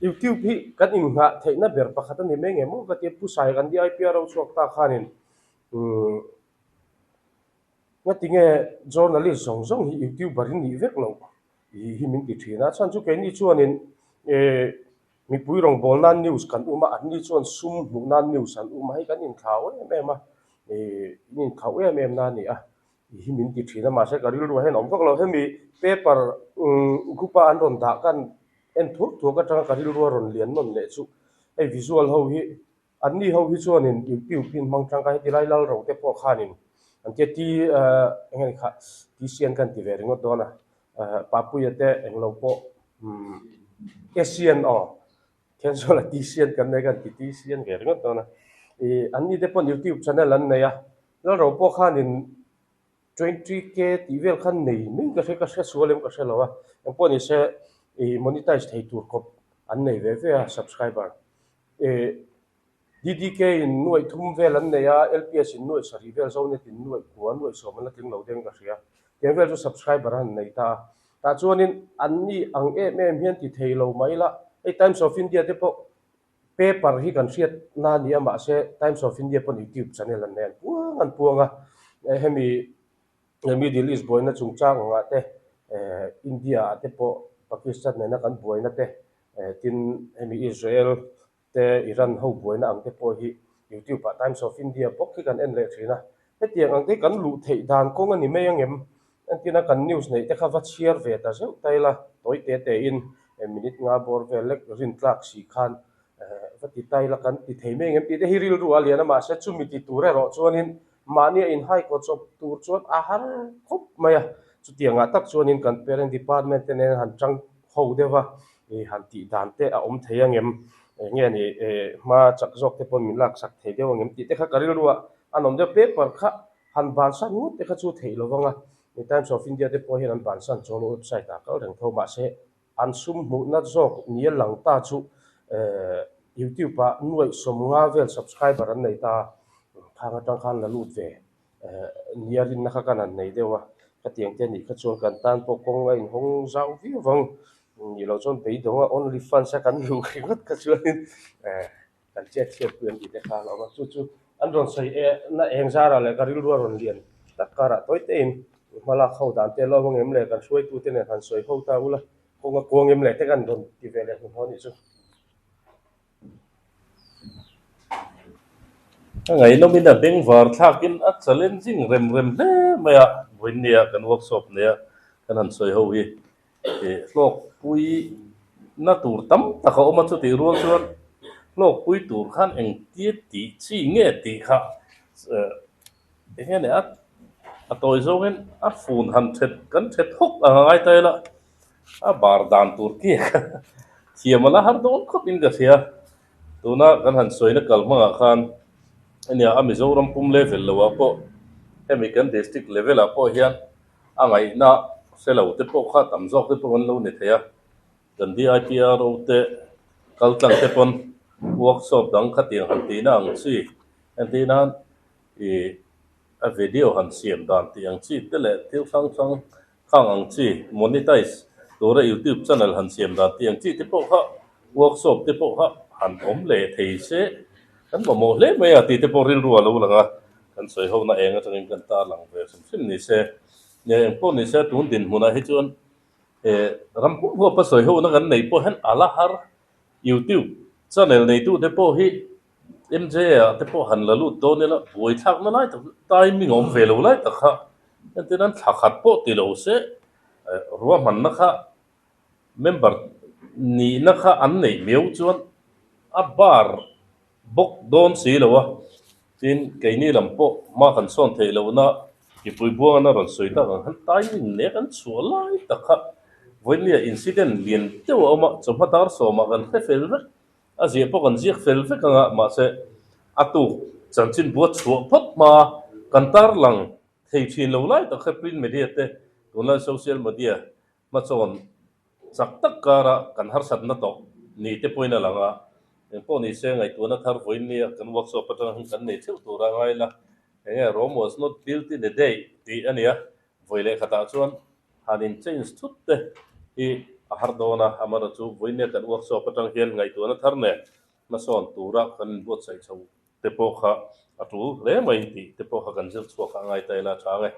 YouTube hi kan in nga theina ber pakhata ni menge mo ka te pu sai kan di IPR ro chuak ta khanin nga tinge journalist song song hi YouTube barin ni vek lo hi min ti thina chan chu ke ni chuanin mi pui rong bolnan news kan uma anni chuan sum hmunan news an uma hi kan in thau em a in thau em na ni a hi min ti thina ma se karil ro hen om vak lo hemi paper gupa an ron da kan en thuk thu ka tang karil ro ron lian non le chu ei visual ho hi anni ho hi chuan in YouTube pin mang tang ka hi tilai lal ro te po khanin an te ti ngai kha ti sian kan ti ve ringo dona papu yate englo po asian o ken so la ti sian kan nei kan ti sian ge ringo dona anni te pon YouTube channel an nei a la ro po khanin 23k ti vel khan nei min ka se sualem ka se lawa en poni se monetize thei tur kop an nei ve ve a subscriber DDK in nuai thum vel an nei a LPS in nuai sari vel zo ne tin nuai kuan nuai so man la ting lo deng ka sia ten vel zo subscriber an nei ta chuanin anni ang em hian ti thei lo mai la ei Times of India te po paper hi kan riat na ni ama se Times of India pon YouTube channel an nen puanga hemi Middle East boy na chungchang nga te India te po Pakistan na kan boy na te tin hemi Israel te Iran ho boy na ang te po hi YouTube Times of India bok ki kan en le thina hetiang ang te kan lu thei dan kong ani me angem antina kan news nei te kha va share ve ta zeu taila toy te in minute nga bor ve lek rin tlak si khan vati taila kan ti thei me ngem ti te hiril ru aliana ma se chumi ti ture ro chuanin mania in hai ko chop tur chuan a har khop maya chu tianga tak chuan in kan parent department te nen han tang ho dewa e han ti dan te a om thei angem nge ni ma chak jok te pon min lak sak thei dewa ngem ti te kha karil ruwa anom de paper kha han ban san ngut te kha chu thei lowanga ni Times of India te po hian an ban san cholo website ta kal reng tho ma se an sum mu na jok nial lang ta chu YouTube pa nuai som nga vel subscriber an nei ta khanga tang khan la lut ve niarin na kha kan an nei dewa ka tiang te ni kha chuan kan tan po kong in hong zau vi wang ni lo chon pe donga only fun sa kan lu khat ka chuan kan chat chat puen ti te kha lo ma chu chu an ron sai na eng zara le karil ro ron lian takara toy te in mala khau dan te lo wang em le kan suai tu te ne kan soi khau ta ula kong kong em le te kan ron ti ve le ho ni chu ngày nó mình đã đánh vào thắc in at challenging rem rem le maya winia kan workshop ne kan han soi ho hi lok pui na tur tam ta kho ma chu ti rual chuan lok pui tur khan eng ti ti chi nge ti kha he ne a toy zo gen a phun han thet kan thet hok a ngai tai la a bar dan tur ki thiamala har don khop in ga sia tuna kan han soi na kalma khan anh em Mizoram pum level lo apo American district level apo hian angai na selo te po kha tam jok te pon lo ne thaya dan di IPR te kaltang te pon workshop dang khatiang han ti na ang chi an ti na a video han siam dan ti ang chi te le tiu sang sang khang ang chi monetize to ra YouTube channel han siam dan ti ang chi te po kha workshop te po kha han om le thei se kan mo le me ati te poril ru lo langa kan soi ho na enga changin kan ta lang ve sim ni se ne po ni se tun din huna hi chon ram pu ho pa soi ho na kan nei po han ala har YouTube channel nei tu te po hi MJ te po han la lu to ne la boi thak na lai timing om ve lo lai ta kha te nan thakhat po ti lo se ruwa man na kha member ni na kha an nei meu chuan a bar bốc đón xí lâu á, tin cái này làm bộ mà cần son thấy lâu na, cái bụi bùa na rồi soi ta còn hắn tay mình nè hắn xua lại ta khá, với nhiều incident liền tiêu mà trong mắt dar so mà cần phải phèn vết, à gì bộ cần giết phèn vết cái mà sẽ, à tu chẳng chín bùa xua phật mà cần tar lăng thấy chuyện lâu lại ta khá print media te, còn là social media, mà chọn chắc tất cả cần har sát na to, ni te point na lăng à. Po ni se ngai tu na thar voin ni kan workshop patang kan nei theu tu ra ngai la he Rome was not built in a day ti ania voile khata chuan hanin change thut te hi har dona amara chu voine kan workshop patang hian ngai tu na thar ne na son tu ra kan bot sai chau te po kha atu le mai ti te po kha kan jil chu kha ngai tai la tha ngai